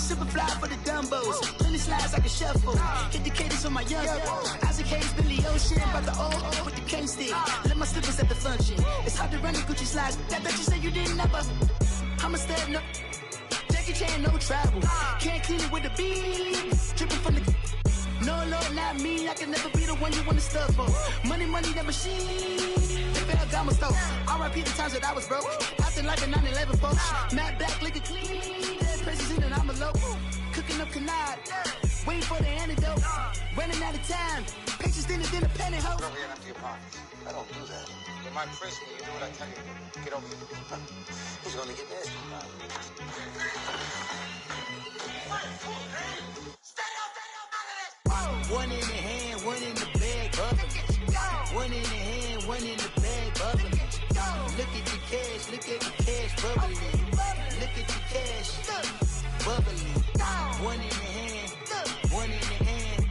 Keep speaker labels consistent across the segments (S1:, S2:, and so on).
S1: super fly for the Dumbos. Plenty slides like a shuffle. Hit the cadence on my young. Isaac Hayes, Billy Ocean. About the old with the cane stick. Let my slippers at the function. It's hard to run the Gucci slides. That bet you say you didn't never. I'm a step, no. Jackie Chan, no travel. Can't clean it with the beat. Dripping from the. No, not me. I can never be the one you want to stuff for. Money, that machine. They fell down my stove. R.I.P. the times that I was broke. Acting like a 9/11 folks. Matt back, liquor clean. Dead presses in and I'm a local. Cooking up canard. Waiting for the antidote. Running out of time. Pictures dinner, penny hoe.
S2: Don't get empty your pockets. I don't do that. You might press me. You do what I tell you. Get over here. Who's gonna get this?
S1: One in the hand, one in the bag, bubbling. One in the hand, one in the bag, bubbling. Look at the cash, bubbling. Look at the cash, bubbling. One in the hand, one in the hand.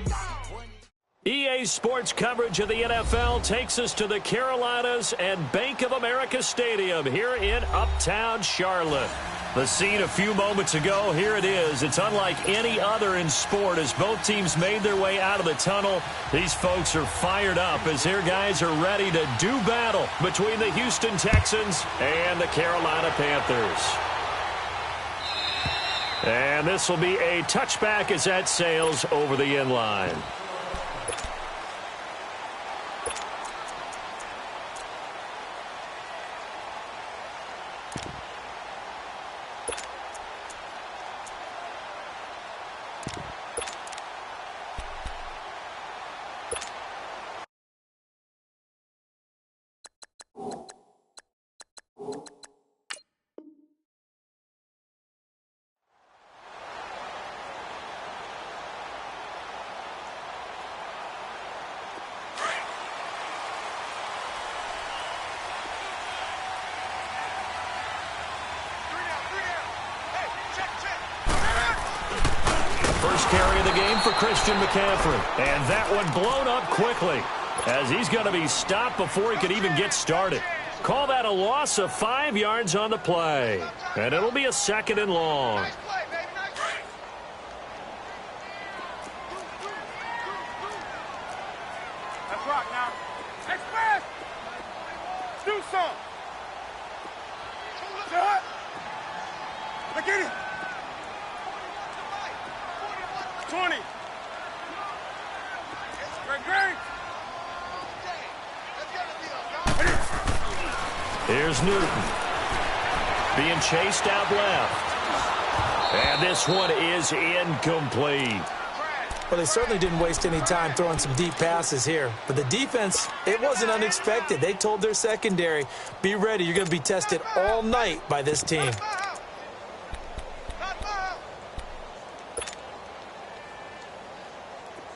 S3: EA Sports coverage of the NFL takes us to the Carolinas and Bank of America Stadium here in Uptown Charlotte. The scene a few moments ago, here it is. It's unlike any other in sport as both teams made their way out of the tunnel. These folks are fired up as their guys are ready to do battle between the Houston Texans and the Carolina Panthers. And this will be a touchback as that sails over the end line. First carry of the game for Christian McCaffrey. And that one blown up quickly as he's going to be stopped before he could even get started. Call that a loss of 5 yards on the play. And it'll be a 2nd and long.
S4: Let's rock now. Express! Do some. Look at it. 20. Great.
S3: Here's Newton. Being chased out left. And this one is incomplete.
S5: Well, they certainly didn't waste any time throwing some deep passes here. But the defense, it wasn't unexpected. They told their secondary, be ready. You're going to be tested all night by this team.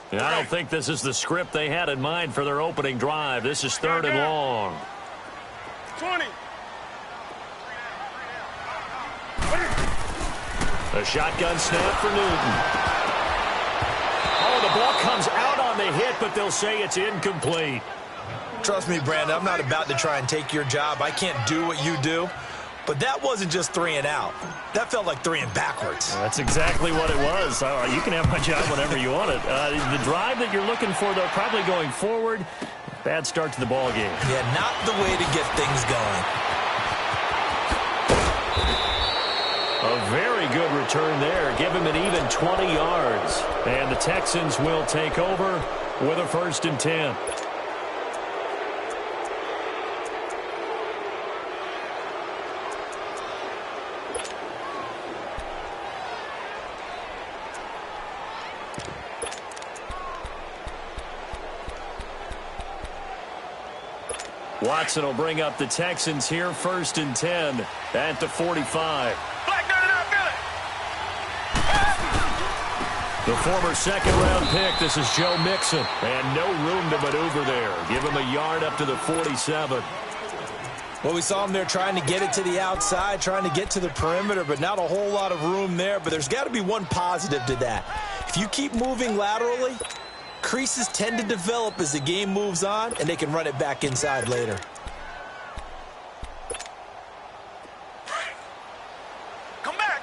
S3: I don't think this is the script they had in mind for their opening drive. This is 3rd and long.
S4: 20.
S3: A shotgun snap for Newton. Oh, the ball comes out on the hit, but they'll say it's incomplete.
S5: Trust me, Brandon, I'm not about to try and take your job. I can't do what you do. But that wasn't just 3 and out. That felt like 3 and backwards.
S3: That's exactly what it was. You can have my job whenever you want it. The drive that you're looking for, though, probably going forward. Bad start to the ball game.
S5: Yeah, not the way to get things going.
S3: A very good return there. Give him an even 20 yards. And the Texans will take over with a 1st and 10. Watson will bring up the Texans here, 1st and 10 at the 45. The former 2nd-round pick, this is Joe Mixon, and no room to maneuver there. Give him a yard up to the 47.
S5: Well, we saw him there trying to get it to the outside, trying to get to the perimeter, but not a whole lot of room there. But there's got to be one positive to that. If you keep moving laterally, creases tend to develop as the game moves on, and they can run it back inside later.
S4: Come back.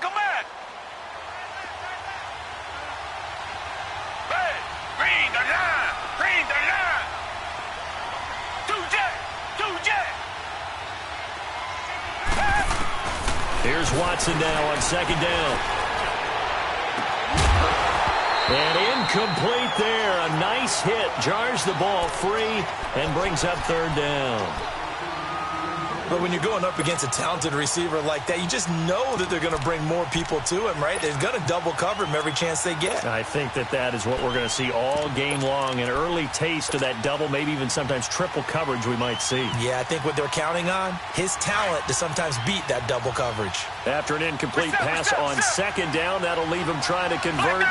S3: Watson now on second down. And incomplete there. A nice hit. Jars the ball free and brings up third down.
S5: But when you're going up against a talented receiver like that, you just know that they're going to bring more people to him, right? They're going to double cover him every chance they get.
S3: I think that is what we're going to see all game long. An early taste of that double, maybe even sometimes triple coverage we might see.
S5: Yeah, I think what they're counting on, his talent to sometimes beat that double coverage.
S3: After an incomplete pass on second down, that'll leave him trying to convert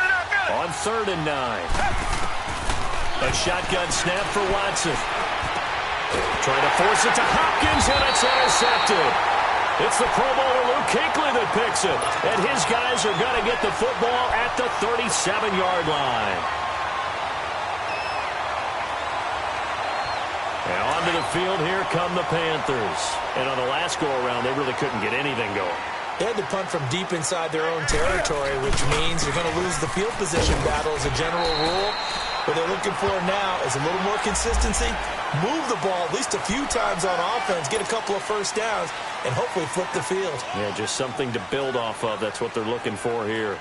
S3: on 3rd and 9. A shotgun snap for Watson. Trying to force it to Hopkins, and it's intercepted. It's the Pro Bowler Luke Kuechly that picks it. And his guys are going to get the football at the 37-yard line. Now onto the field, here come the Panthers. And on the last go-around, they really couldn't get anything going.
S5: They had to punt from deep inside their own territory, which means you're going to lose the field position battle as a general rule. What they're looking for now is a little more consistency, move the ball at least a few times on offense, get a couple of first downs, and hopefully flip the field.
S3: Yeah, just something to build off of. That's what they're looking for here.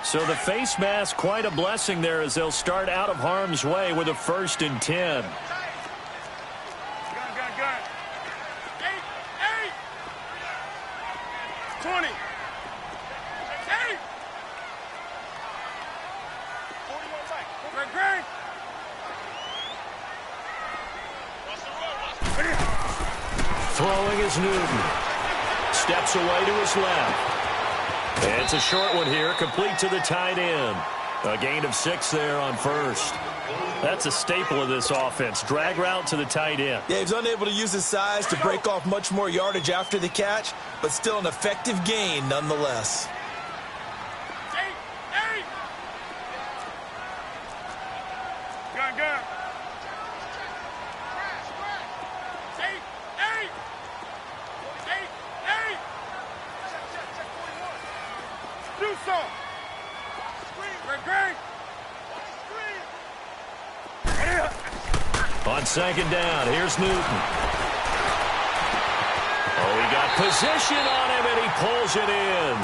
S3: So the face mask, quite a blessing there as they'll start out of harm's way with a 1st and 10.
S4: Gun. 20. 8. 41 back. Great.
S3: Throwing is Newton. Steps away to his left. It's a short one here, complete to the tight end. A gain of 6 there on 1st. That's a staple of this offense. Drag route to the tight end.
S5: Yeah, he's unable to use his size to break off much more yardage after the catch, but still an effective gain nonetheless.
S4: 8. Gun. 8. Do some. Great.
S3: On second down, here's Newton. Oh, he got position on him, and he pulls it in.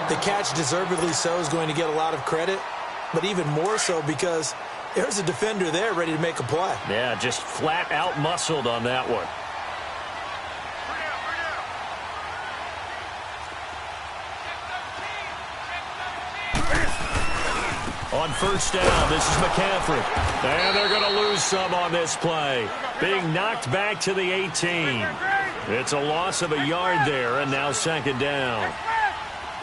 S5: The catch, deservedly so, is going to get a lot of credit, but even more so because there's a defender there ready to make a play.
S3: Yeah, just flat out muscled on that one. On 1st down, this is McCaffrey. And they're going to lose some on this play. Being knocked back to the 18. It's a loss of a yard there, and now 2nd down.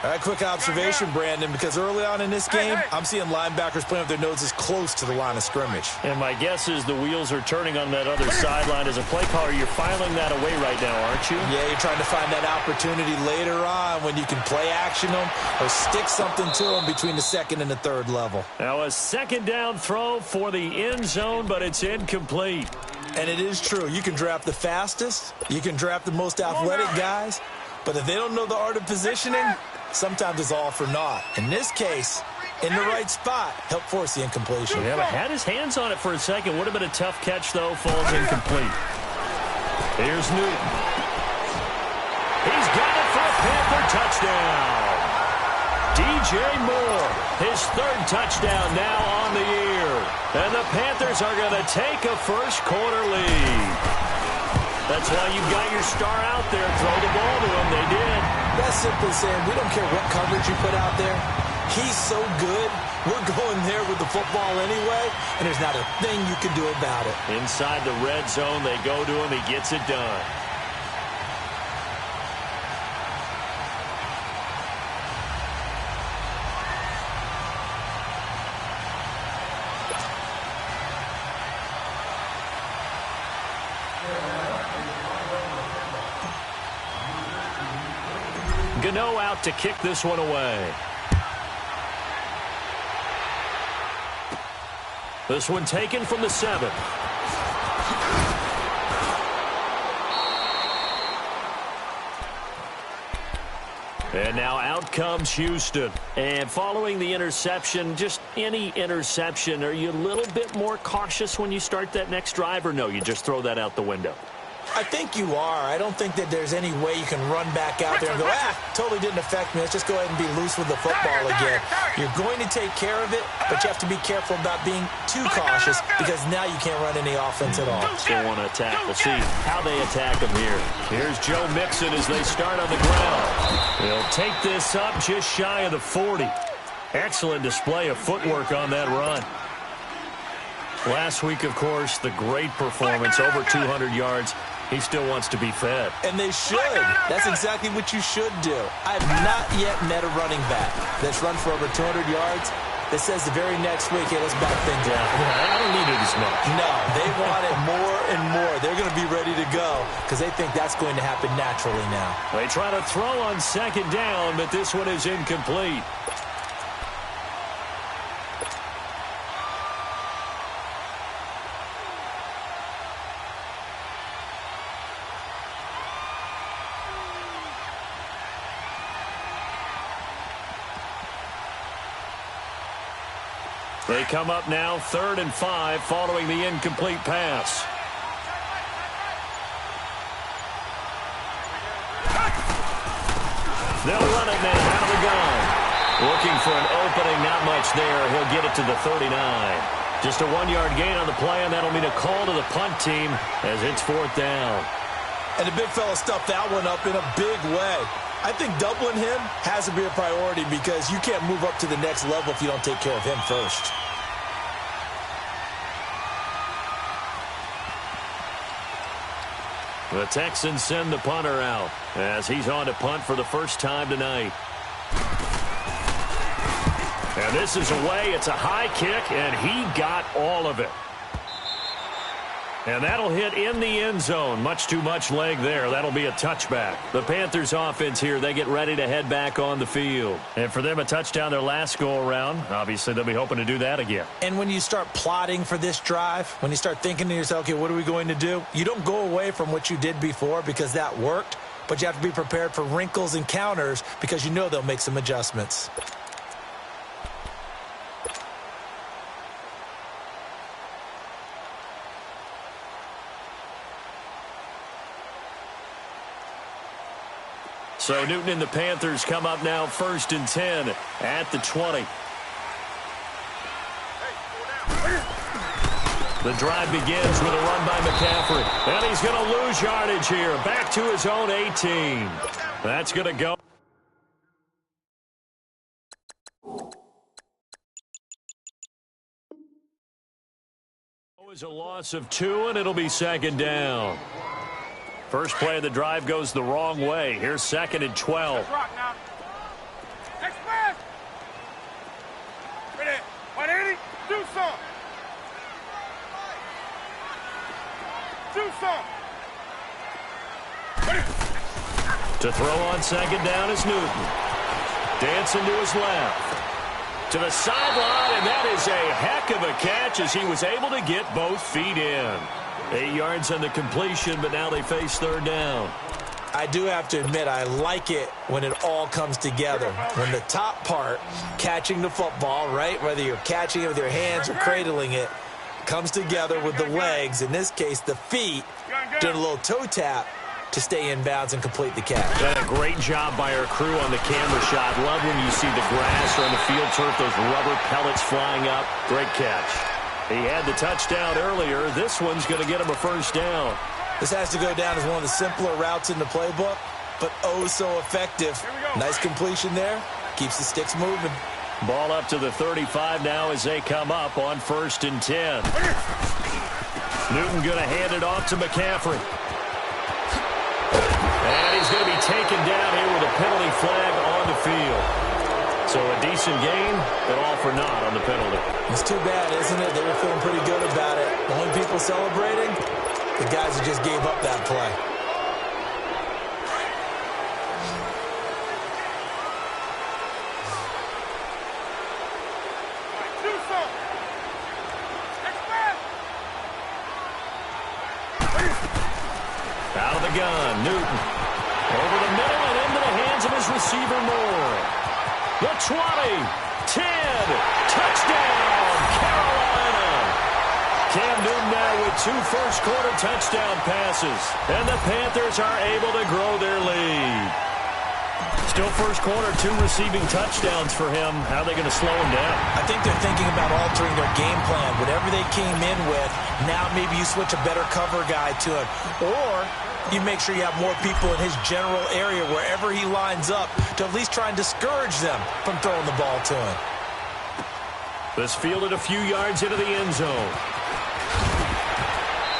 S5: All right, quick observation, Brandon, because early on in this game, I'm seeing linebackers playing with their noses close to the line of scrimmage.
S3: And my guess is the wheels are turning on that other sideline. As a play caller, you're filing that away right now, aren't you?
S5: Yeah, you're trying to find that opportunity later on when you can play action them or stick something to them between the 2nd and the 3rd level.
S3: Now a 2nd down throw for the end zone, but it's incomplete.
S5: And it is true. You can draft the fastest. You can draft the most athletic guys. But if they don't know the art of positioning, sometimes it's all for naught. In this case, in the right spot, helped force the incompletion.
S3: Yeah, but had his hands on it for a second. Would have been a tough catch, though. Falls incomplete. Here's Newton. He's got it for a Panther touchdown. DJ Moore, his 3rd touchdown now on the year. And the Panthers are going to take a first-quarter lead. That's why you got your star out there. Throw the ball to him. They did.
S5: That's simply saying we don't care what coverage you put out there. He's so good. We're going there with the football anyway, and there's not a thing you can do about it.
S3: Inside the red zone, they go to him. He gets it done. Gano out to kick this one away. This one taken from the 7. And now out comes Houston. And following the interception, just any interception, are you a little bit more cautious when you start that next drive, or no, you just throw that out the window?
S5: I think you are. I don't think that there's any way you can run back out there and go, totally didn't affect me. Let's just go ahead and be loose with the football again. You're going to take care of it, but you have to be careful about being too cautious because now you can't run any offense at all.
S3: Still want to attack. We'll see how they attack him here. Here's Joe Mixon as they start on the ground. He'll take this up just shy of the 40. Excellent display of footwork on that run. Last week, of course, the great performance, over 200 yards. He still wants to be fed.
S5: And they should. That's exactly what you should do. I have not yet met a running back that's run for over 200 yards that says the very next week, hey, let's back things up.
S3: I don't need it as much.
S5: No, they want it more and more. They're going to be ready to go because they think that's going to happen naturally now.
S3: They try to throw on second down, but this one is incomplete. They come up now 3rd and 5 following the incomplete pass. They'll run it now out of the gun. Looking for an opening, not much there. He'll get it to the 39. Just a 1-yard gain on the play, and that'll mean a call to the punt team as it's 4th down.
S5: And the big fella stuffed that one up in a big way. I think doubling him has to be a priority because you can't move up to the next level if you don't take care of him first.
S3: The Texans send the punter out as he's on to punt for the first time tonight. And this is away. It's a high kick, and he got all of it. And that'll hit in the end zone. Much too much leg there. That'll be a touchback. The Panthers offense here, they get ready to head back on the field. And for them, a touchdown their last go-around. Obviously, they'll be hoping to do that again.
S5: And when you start plotting for this drive, when you start thinking to yourself, okay, what are we going to do? You don't go away from what you did before because that worked, but you have to be prepared for wrinkles and counters because you know they'll make some adjustments.
S3: So Newton and the Panthers come up now 1st and 10 at the 20. The drive begins with a run by McCaffrey. And he's going to lose yardage here. Back to his own 18. That's going to go. It was a loss of 2, and it'll be 2nd down. First play of the drive goes the wrong way. Here's 2nd and 12.
S4: Let's rock now. Next pass. Ready. 180. Do some. Do some.
S3: To throw on 2nd down is Newton. Dancing to his left. To the sideline, and that is a heck of a catch as he was able to get both feet in. 8 yards on the completion, but now they face 3rd down.
S5: I do have to admit, I like it when it all comes together. When the top part, catching the football, right, whether you're catching it with your hands or cradling it, comes together with the legs, in this case the feet, doing a little toe tap to stay in bounds and complete the catch.
S3: Done a great job by our crew on the camera shot. Love when you see the grass or on the field turf, those rubber pellets flying up. Great catch. He had the touchdown earlier. This one's going to get him a 1st down.
S5: This has to go down as one of the simpler routes in the playbook, but oh so effective. Nice completion there. Keeps the sticks moving.
S3: Ball up to the 35 now as they come up on 1st and 10. Newton going to hand it off to McCaffrey. And he's going to be taken down here with a penalty flag on the field. So a decent gain, but all for naught on the penalty.
S5: It's too bad, isn't it? They were feeling pretty good about it. The only people celebrating, the guys who just gave up that play.
S3: Out of the gun, Newton. Over the middle and into the hands hands of his receiver Moore. The 20, 10, touchdown, Carolina. Cam Newton now with 2 first-quarter touchdown passes, and the Panthers are able to grow their lead. Still first quarter, 2 receiving touchdowns for him. How are they going to slow him down?
S5: I think they're thinking about altering their game plan. Whatever they came in with, now maybe you switch a better cover guy to him. Or you make sure you have more people in his general area wherever he lines up to at least try and discourage them from throwing the ball to him.
S3: This fielded a few yards into the end zone.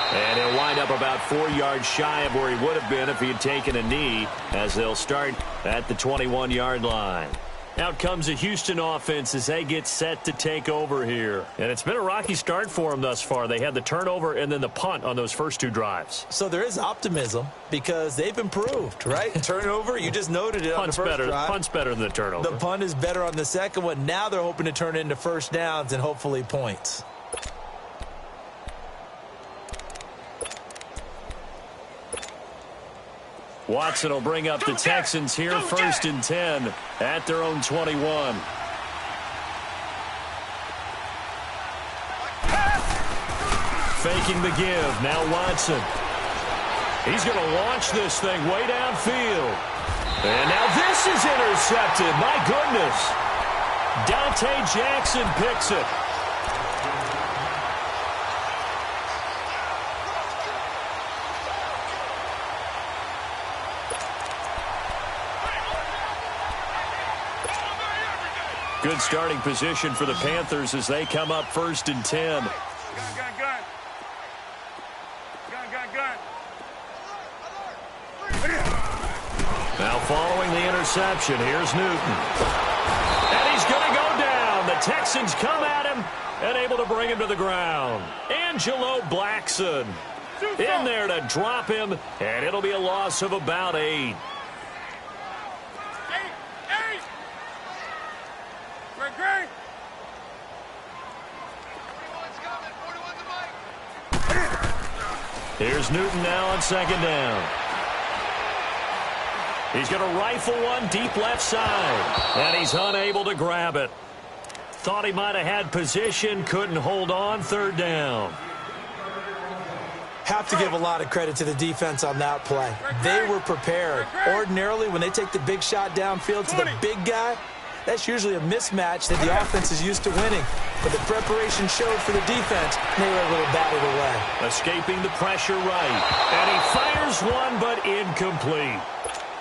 S3: And he'll wind up about 4 yards shy of where he would have been if he had taken a knee, as they'll start at the 21-yard line. Out comes the Houston offense as they get set to take over here. And it's been a rocky start for them thus far. They had the turnover and then the punt on those first 2 drives.
S5: So there is optimism because they've improved, right? Turnover, you just noted it on the first drive.
S3: Punt's better than the turnover.
S5: The punt is better on the second one. Now they're hoping to turn it into first downs and hopefully points.
S3: Watson will bring up the Texans here, 1st and 10 at their own 21. Faking the give. Now Watson. He's going to launch this thing way downfield. And now this is intercepted. My goodness. Dante Jackson picks it. Good starting position for the Panthers as they come up 1st and 10.
S4: Gun.
S3: Now following the interception, here's Newton. And he's going to go down. The Texans come at him and able to bring him to the ground. Angelo Blackson in there to drop him, and it'll be a loss of about 8. Here's Newton now on 2nd down. He's going to rifle one deep left side, and he's unable to grab it. Thought he might have had position, couldn't hold on, 3rd down.
S5: Have to give a lot of credit to the defense on that play. They were prepared. Ordinarily, when they take the big shot downfield to the big guy, that's usually a mismatch that the offense is used to winning. But the preparation showed for the defense, and they were able to bat it away.
S3: Escaping the pressure right. And he fires one, but incomplete.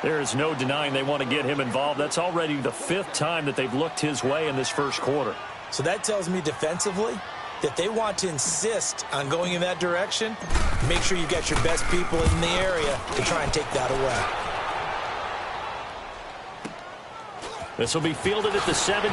S3: There is no denying they want to get him involved. That's already the 5th time that they've looked his way in this first quarter.
S5: So that tells me defensively that they want to insist on going in that direction. Make sure you got your best people in the area to try and take that away.
S3: This will be fielded at the 17.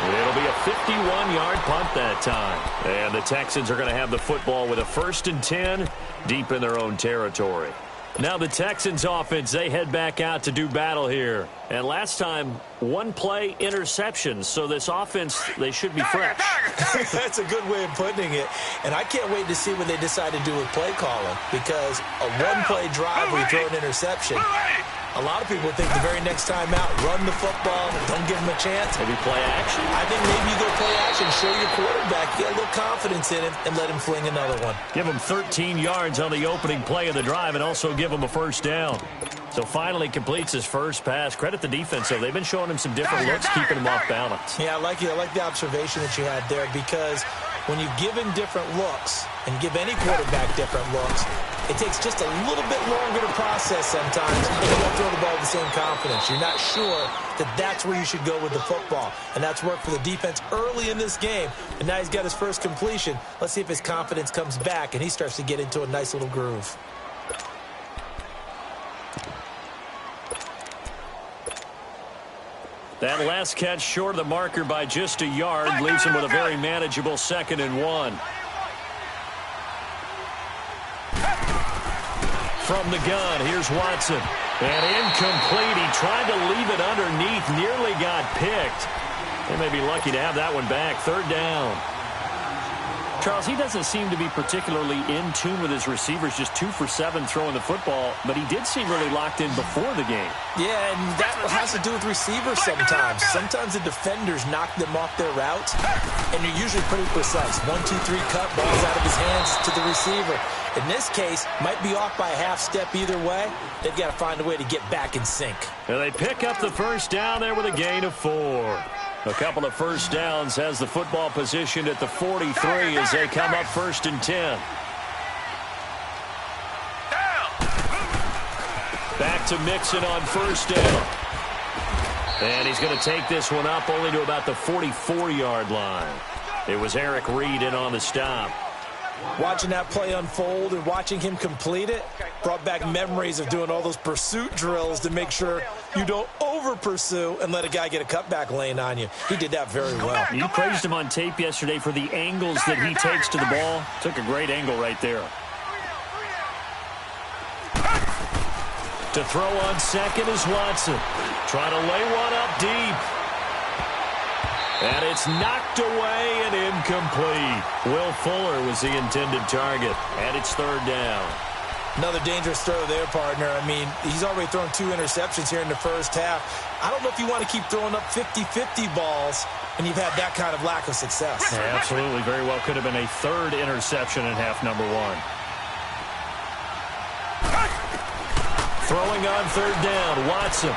S3: It'll be a 51-yard punt that time. And the Texans are going to have the football with a 1st and 10 deep in their own territory. Now the Texans offense, they head back out to do battle here. And last time, 1-play interceptions. So this offense, they should be fresh.
S5: That's a good way of putting it. And I can't wait to see what they decide to do with play calling. Because a 1-play drive where you throw an interception, a lot of people think the very next time out, run the football, don't give him a chance.
S3: Maybe play action?
S5: I think maybe you go play action, show your quarterback, get a little confidence in him, and let him fling another one.
S3: Give him 13 yards on the opening play of the drive and also give him a 1st down. So finally completes his first pass. Credit the defense, though. They've been showing him some different looks, keeping him off balance.
S5: Yeah, I like it. I like the observation that you had there because when you give him different looks and give any quarterback different looks, it takes just a little bit longer to process sometimes, and you don't throw the ball with the same confidence. You're not sure that that's where you should go with the football, and that's worked for the defense early in this game, and now he's got his first completion. Let's see if his confidence comes back, and he starts to get into a nice little groove.
S3: That last catch short of the marker by just a yard leaves him with a very manageable 2nd and 1. From the gun, here's Watson. And incomplete. He tried to leave it underneath, nearly got picked. They may be lucky to have that one back. 3rd down. Charles, he doesn't seem to be particularly in tune with his receivers, just 2 for 7 throwing the football, but he did seem really locked in before the game.
S5: Yeah, and that has to do with receivers sometimes. Sometimes the defenders knock them off their routes, and they're usually pretty precise. 1, 2, 3 cut, balls out of his hands to the receiver. In this case, might be off by a half step either way. They've got to find a way to get back in sync.
S3: And they pick up the first down there with a gain of 4. A couple of first downs has the football positioned at the 43 as they come up 1st and 10. Back to Mixon on 1st down. And he's going to take this one up only to about the 44-yard line. It was Eric Reed in on the stop.
S5: Watching that play unfold and watching him complete it brought back memories of doing all those pursuit drills to make sure you don't over-pursue and let a guy get a cutback lane on you. He did that very well.
S3: You praised him on tape yesterday for the angles that he takes to the ball. Took a great angle right there. To throw on second is Watson. Trying to lay one up deep. And it's knocked away and incomplete. Will Fuller was the intended target. And it's 3rd down.
S5: Another dangerous throw there, partner. I mean, he's already thrown 2 interceptions here in the first half. I don't know if you want to keep throwing up 50-50 balls when you've had that kind of lack of success.
S3: Yeah, absolutely. Very well could have been a 3rd interception in half number 1. Throwing on 3rd down, Watson.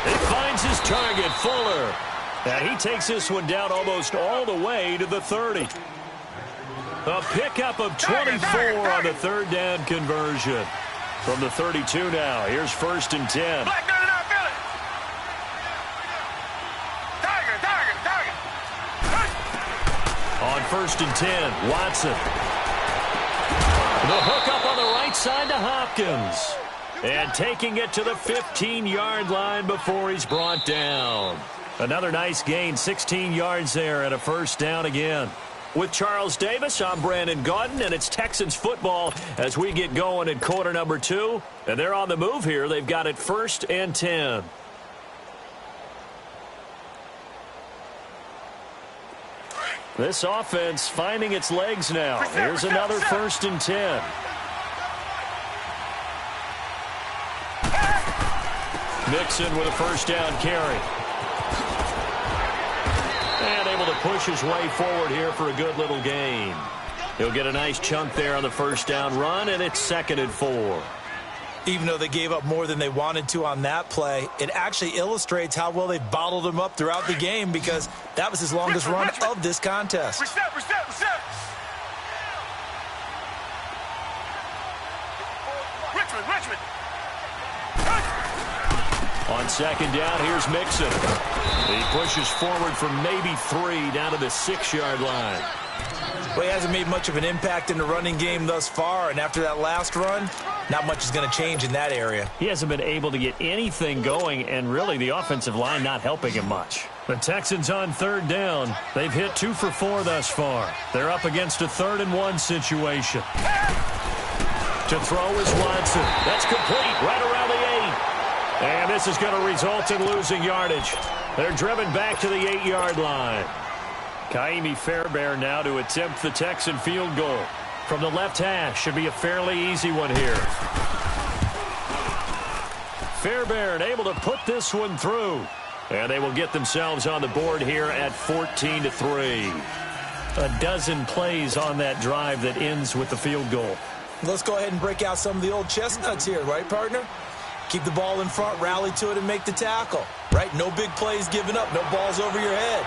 S3: It finds his target, Fuller. And he takes this one down almost all the way to the 30. A pickup of 24 on the 3rd down conversion. From the 32 now, here's 1st and 10. On 1st and 10, Watson. The hook up on the right side to Hopkins. And taking it to the 15-yard line before he's brought down. Another nice gain, 16 yards there and a 1st down again. With Charles Davis, I'm Brandon Gaudin, and it's Texans football as we get going in quarter number 2. And they're on the move here. They've got it 1st and 10. This offense finding its legs now. Here's another 1st and 10. Mixon with a 1st down carry. And able to push his way forward here for a good little gain. He'll get a nice chunk there on the 1st down run, and it's 2nd and 4.
S5: Even though they gave up more than they wanted to on that play, it actually illustrates how well they bottled him up throughout the game because that was his longest run of this contest.
S4: Reset. Richmond.
S3: On 2nd down, here's Mixon. He pushes forward for maybe 3 down to the 6-yard line.
S5: Well, he hasn't made much of an impact in the running game thus far, and after that last run, not much is going to change in that area.
S3: He hasn't been able to get anything going, and really the offensive line not helping him much. The Texans on 3rd down. They've hit 2 for 4 thus far. They're up against a 3rd and 1 situation. To throw is Watson. That's complete right around the 8. And this is going to result in losing yardage. They're driven back to the 8-yard line. Kaimi Fairbairn now to attempt the Texan field goal. From the left hash, should be a fairly easy one here. Fairbairn able to put this one through. And they will get themselves on the board here at 14-3. A dozen plays on that drive that ends with the field goal.
S5: Let's go ahead and break out some of the old chestnuts here, right, partner? Keep the ball in front, rally to it, and make the tackle. Right? No big plays given up. No balls over your head.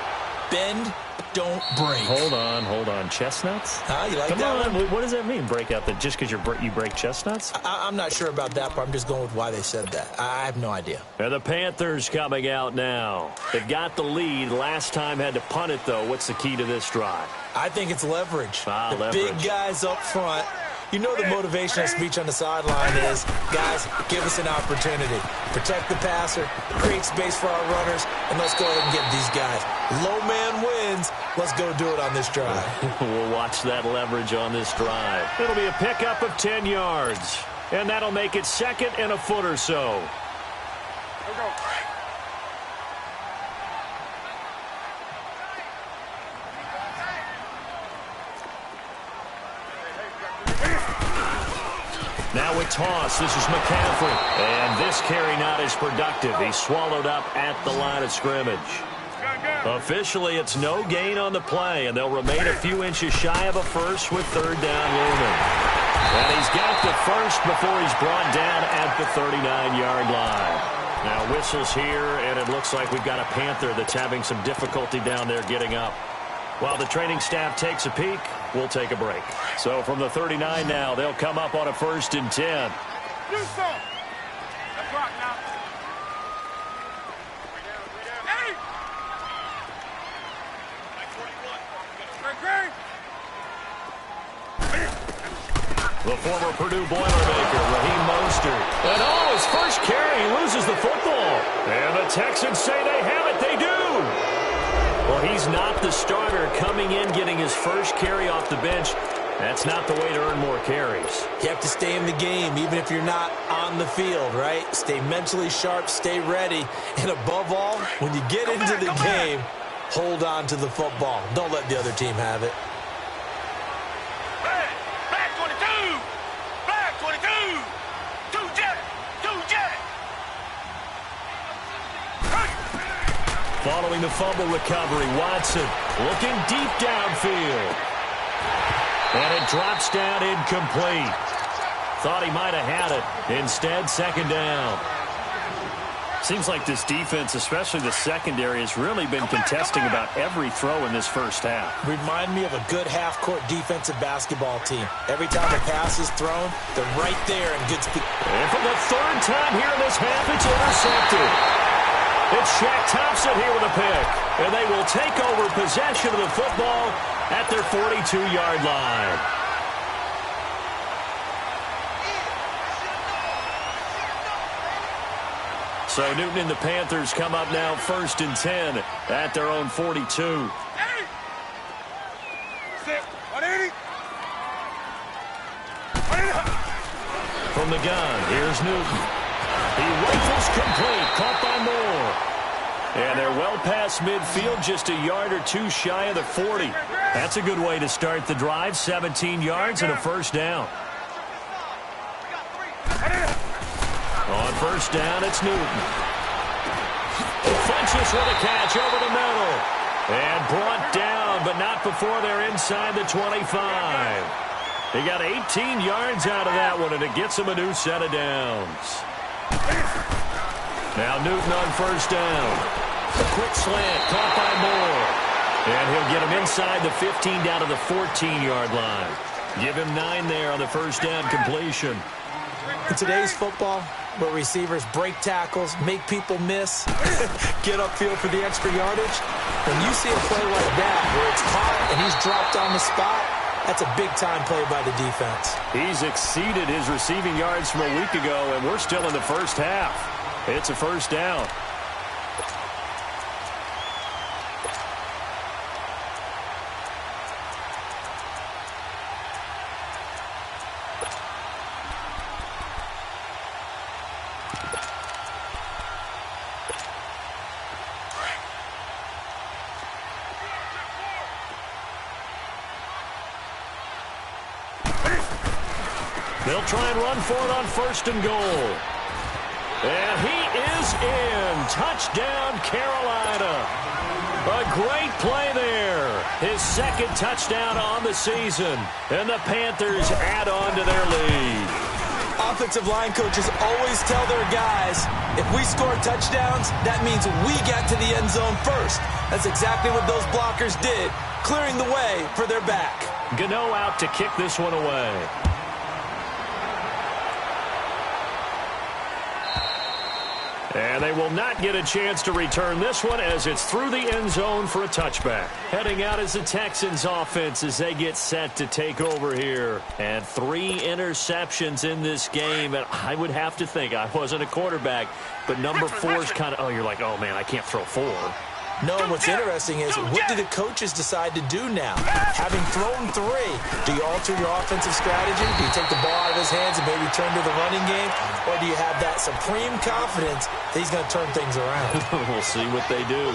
S5: Bend, don't break.
S3: Hold on. Chestnuts?
S5: You like
S3: Come
S5: that
S3: on.
S5: one?
S3: What does that mean, break out? That just because you break chestnuts?
S5: I'm not sure about that, but I'm just going with why they said that. I have no idea.
S3: And the Panthers coming out now. They've got the lead. Last time had to punt it, though. What's the key to this drive?
S5: I think it's leverage. The
S3: Leverage.
S5: big guys up front. You know the motivational speech on the sideline is, guys, give us an opportunity. Protect the passer, create space for our runners, and let's go ahead and get these guys. Low man wins. Let's go do it on this drive.
S3: We'll watch that leverage on this drive. It'll be a pickup of 10 yards. And that'll make it 2nd and a foot or so.
S4: Here we go.
S3: Now with toss, this is McCaffrey. And this carry not as productive. He's swallowed up at the line of scrimmage. Officially, it's no gain on the play, and they'll remain a few inches shy of a first with third down looming. And he's got the first before he's brought down at the 39-yard line. Now whistles here, and it looks like we've got a Panther that's having some difficulty down there getting up. While the training staff takes a peek, we'll take a break. So from the 39 now, they'll come up on a 1st and 10.
S4: Do something. Let's rock now. Hey!
S3: The former Purdue Boilermaker, Raheem Mostert. And his first carry, he loses the football. And the Texans say they have it. They do. Well, he's not the starter coming in, getting his first carry off the bench. That's not the way to earn more carries.
S5: You have to stay in the game, even if you're not on the field, right? Stay mentally sharp, stay ready. And above all, when you get into the game, hold on to the football. Don't let the other team have it.
S4: Back 22! Back 22! Two jet!
S3: Following the fumble recovery, Watson looking deep downfield. And it drops down incomplete. Thought he might have had it. Instead, second down. Seems like this defense, especially the secondary, has really been contesting about every throw in this first half.
S5: Remind me of a good half-court defensive basketball team. Every time a pass is thrown, they're right there in good speed.
S3: And for the third time here in this half, it's intercepted. It's Shaq Thompson here with a pick. And they will take over possession of the football at their 42-yard line. So Newton and the Panthers come up now 1st and 10 at their own 42. From the gun, here's Newton. He rifles complete, caught by Moore. And they're well past midfield, just a yard or two shy of the 40. That's a good way to start the drive, 17 yards and a first down. On first down, it's Newton. Funches with a catch over the middle. And brought down, but not before they're inside the 25. He got 18 yards out of that one, and it gets him a new set of downs. Now Newton on first down. A quick slant, caught by Moore. And he'll get him inside the 15 down to the 14-yard line. Give him 9 there on the first down completion.
S5: In today's football, where receivers break tackles, make people miss, get upfield for the extra yardage, when you see a play like that where it's caught and he's dropped on the spot, that's a big-time play by the defense.
S3: He's exceeded his receiving yards from a week ago, and we're still in the first half. It's a first down. They'll try and run for it on first and goal. And he is in. Touchdown, Carolina. A great play there. His second touchdown on the season. And the Panthers add on to their lead.
S5: Offensive line coaches always tell their guys, if we score touchdowns, that means we get to the end zone first. That's exactly what those blockers did, clearing the way for their back.
S3: Gano out to kick this one away. And they will not get a chance to return this one as it's through the end zone for a touchback. Heading out is the Texans offense as they get set to take over here. And 3 interceptions in this game. And I would have to think, I wasn't a quarterback, but number 4 is kind of, you're like, oh, man, I can't throw 4.
S5: No, what's interesting is, what do the coaches decide to do now? Having thrown 3, do you alter your offensive strategy? Do you take the ball out of his hands and maybe turn to the running game? Or do you have that supreme confidence that he's going to turn things around?
S3: We'll see what they do.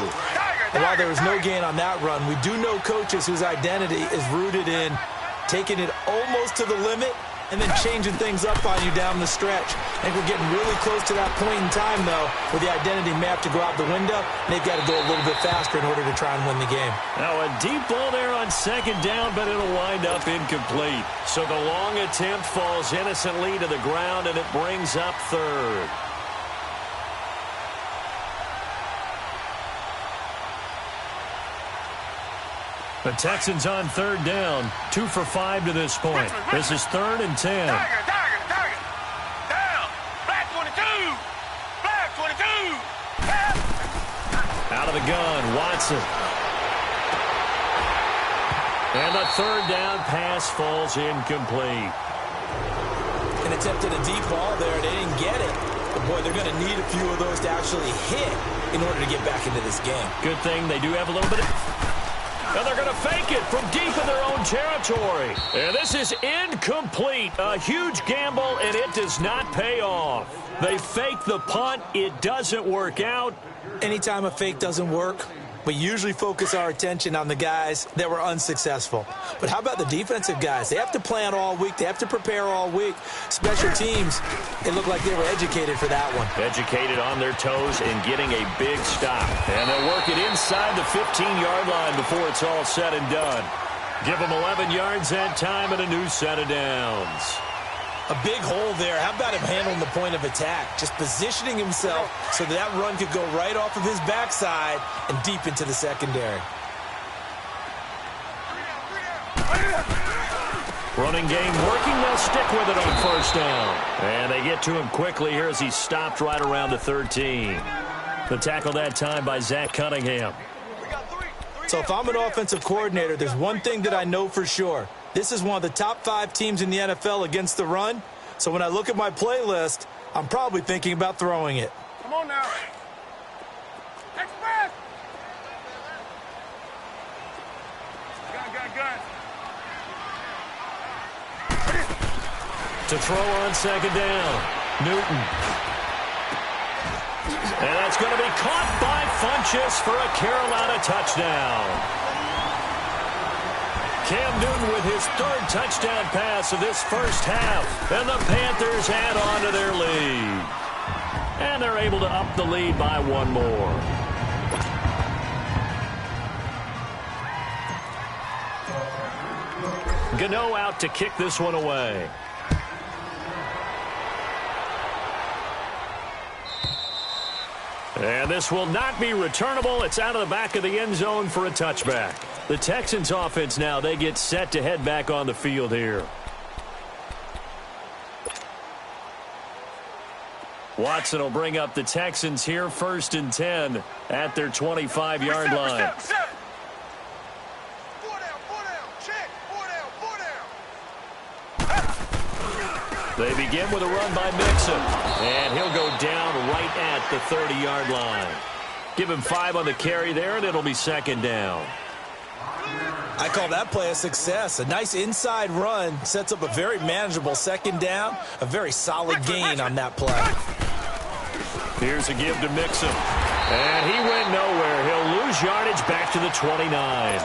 S5: And while there was no gain on that run, we do know coaches whose identity is rooted in taking it almost to the limit and then changing things up on you down the stretch. I think we're getting really close to that point in time, though, where the identity map to go out the window, and they've got to go a little bit faster in order to try and win the game.
S3: Now a deep ball there on second down, but it'll wind up incomplete. So the long attempt falls innocently to the ground, and it brings up third. The Texans on third down, 2 for 5 to this point. This is 3rd and 10.
S4: Target. Down. Black 22. Black 22.
S3: Out of the gun, Watson. And the third down pass falls incomplete.
S5: And attempted a deep ball there. They didn't get it. But, boy, they're going to need a few of those to actually hit in order to get back into this game.
S3: Good thing they do have a little bit of... And they're going to fake it from deep in their own territory. And this is incomplete. A huge gamble, and it does not pay off. They fake the punt. It doesn't work out.
S5: Anytime a fake doesn't work, we usually focus our attention on the guys that were unsuccessful. But how about the defensive guys? They have to plan all week. They have to prepare all week. Special teams, it looked like they were educated for that one.
S3: Educated on their toes and getting a big stop. And they'll work it inside the 15-yard line before it's all said and done. Give them 11 yards that time and a new set of downs.
S5: A big hole there. How about him handling the point of attack? Just positioning himself so that run could go right off of his backside and deep into the secondary.
S3: Running game working. They'll stick with it on first down. And they get to him quickly here as he stopped right around the 13. The tackle that time by Zach Cunningham.
S5: So if I'm an offensive coordinator, there's one thing that I know for sure. This is one of the top 5 teams in the NFL against the run. So when I look at my playlist, I'm probably thinking about throwing it.
S4: Come on now. Express. Gun.
S3: To throw on second down, Newton. And that's going to be caught by Funchess for a Carolina touchdown. Cam Newton with his 3rd touchdown pass of this first half. And the Panthers add on to their lead. And they're able to up the lead by 1 more. Gano out to kick this one away. And this will not be returnable. It's out of the back of the end zone for a touchback. The Texans offense now, they get set to head back on the field here. Watson will bring up the Texans here, 1st and 10 at their 25-yard line. They begin with a run by Mixon, and he'll go down right at the 30-yard line. Give him 5 on the carry there, and it'll be 2nd down.
S5: I call that play a success. A nice inside run sets up a very manageable 2nd down, a very solid gain on that play.
S3: Here's a give to Mixon, and he went nowhere. He'll lose yardage back to the 29.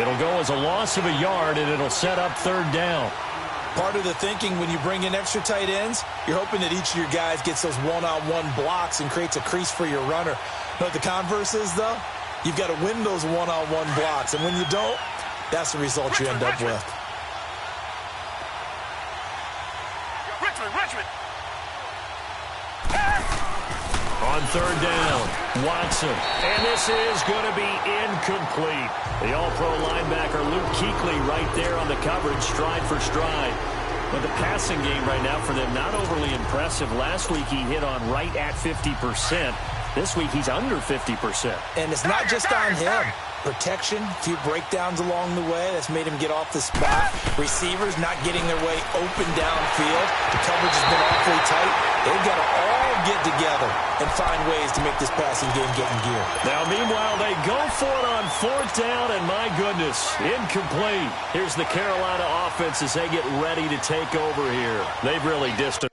S3: It'll go as a loss of a yard, and it'll set up 3rd down.
S5: Part of the thinking when you bring in extra tight ends, you're hoping that each of your guys gets those one-on-one blocks and creates a crease for your runner. You know what the converse is, though? You've got to win those one-on-one blocks, and when you don't, that's the result you end up with.
S4: Richmond.
S3: On 3rd down, Watson. And this is going to be incomplete. The all-pro linebacker Luke Kuechly right there on the coverage, stride for stride. But the passing game right now for them, not overly impressive. Last week he hit on right at 50%. This week he's under 50%.
S5: And it's not just on him. Protection, a few breakdowns along the way. That's made him get off the spot. Receivers not getting their way open downfield. The coverage has been awfully tight. They've got to all get together and find ways to make this passing game get in gear.
S3: Now, meanwhile, they go for it on 4th down, and my goodness, incomplete. Here's the Carolina offense as they get ready to take over here. They've really distanced.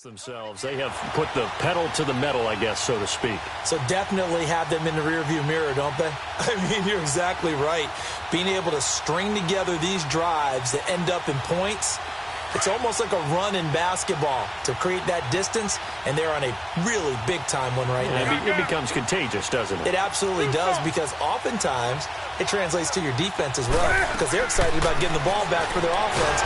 S3: Themselves. They have put the pedal to the metal, I guess, so to speak.
S5: So definitely have them in the rearview mirror, don't they? I mean, you're exactly right. Being able to string together these drives that end up in points, it's almost like a run in basketball to create that distance, and they're on a really big-time one right now.
S3: It becomes contagious, doesn't it?
S5: It absolutely does, because oftentimes it translates to your defense as well, because they're excited about getting the ball back for their offense.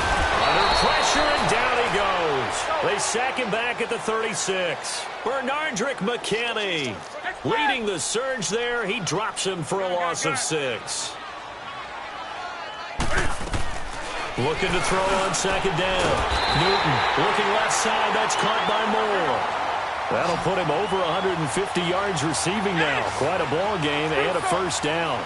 S3: Under pressure, and down he goes. They sack him back at the 36. Bernardrick McKinney leading the surge there. He drops him for a loss of 6. Looking to throw on second down. Newton looking left side. That's caught by Moore. That'll put him over 150 yards receiving now. Quite a ball game and a first down.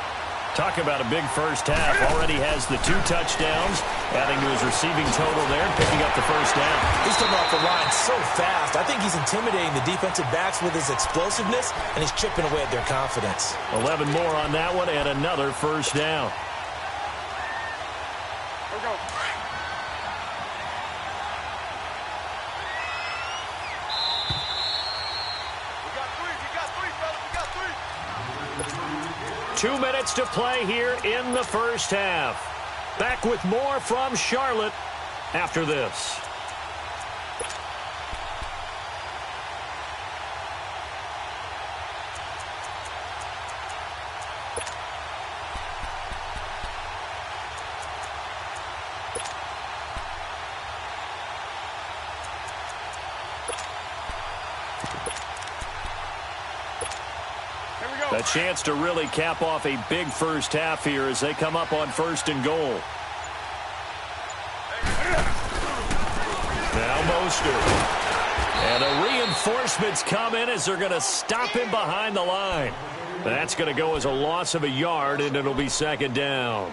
S3: Talk about a big first half. Already has the 2 touchdowns, adding to his receiving total there, picking up the first down.
S5: He's coming off the line so fast. I think he's intimidating the defensive backs with his explosiveness, and he's chipping away at their confidence.
S3: 11 more on that one, and another first down.
S4: Here we go. We got 3, fellas. We got 3.
S3: 2 minutes to play here in the first half. Back with more from Charlotte after this. A chance to really cap off a big first half here as they come up on 1st and goal. Now Mostert. And the reinforcements come in as they're going to stop him behind the line. That's going to go as a loss of a yard, and it'll be second down.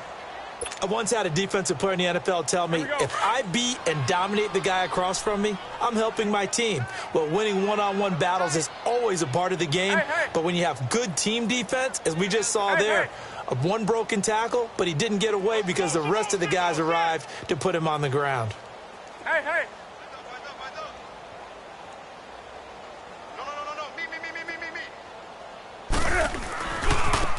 S5: I once had a defensive player in the NFL tell me, if I beat and dominate the guy across from me, I'm helping my team. Well, winning one-on-one battles is always a part of the game, but when you have good team defense, as we just saw there, one broken tackle, but he didn't get away because the rest of the guys arrived to put him on the ground.
S4: Hey.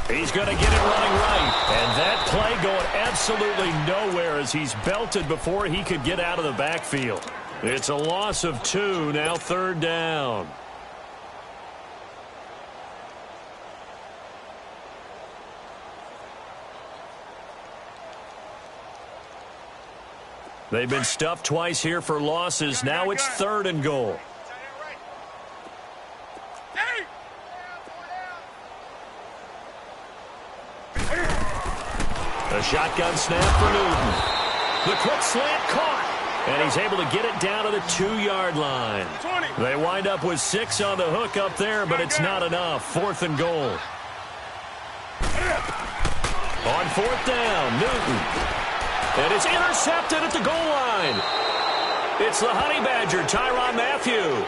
S3: He's going to get it running right. And that play going absolutely nowhere as he's belted before he could get out of the backfield. It's a loss of 2, now 3rd down. They've been stuffed twice here for losses. Now it's 3rd and goal. A shotgun snap for Newton. The quick slant caught. And he's able to get it down to the 2-yard line. They wind up with 6 on the hook up there, but it's not enough. 4th and goal. On 4th down, Newton. And it's intercepted at the goal line. It's the Honey Badger, Tyrann Mathieu.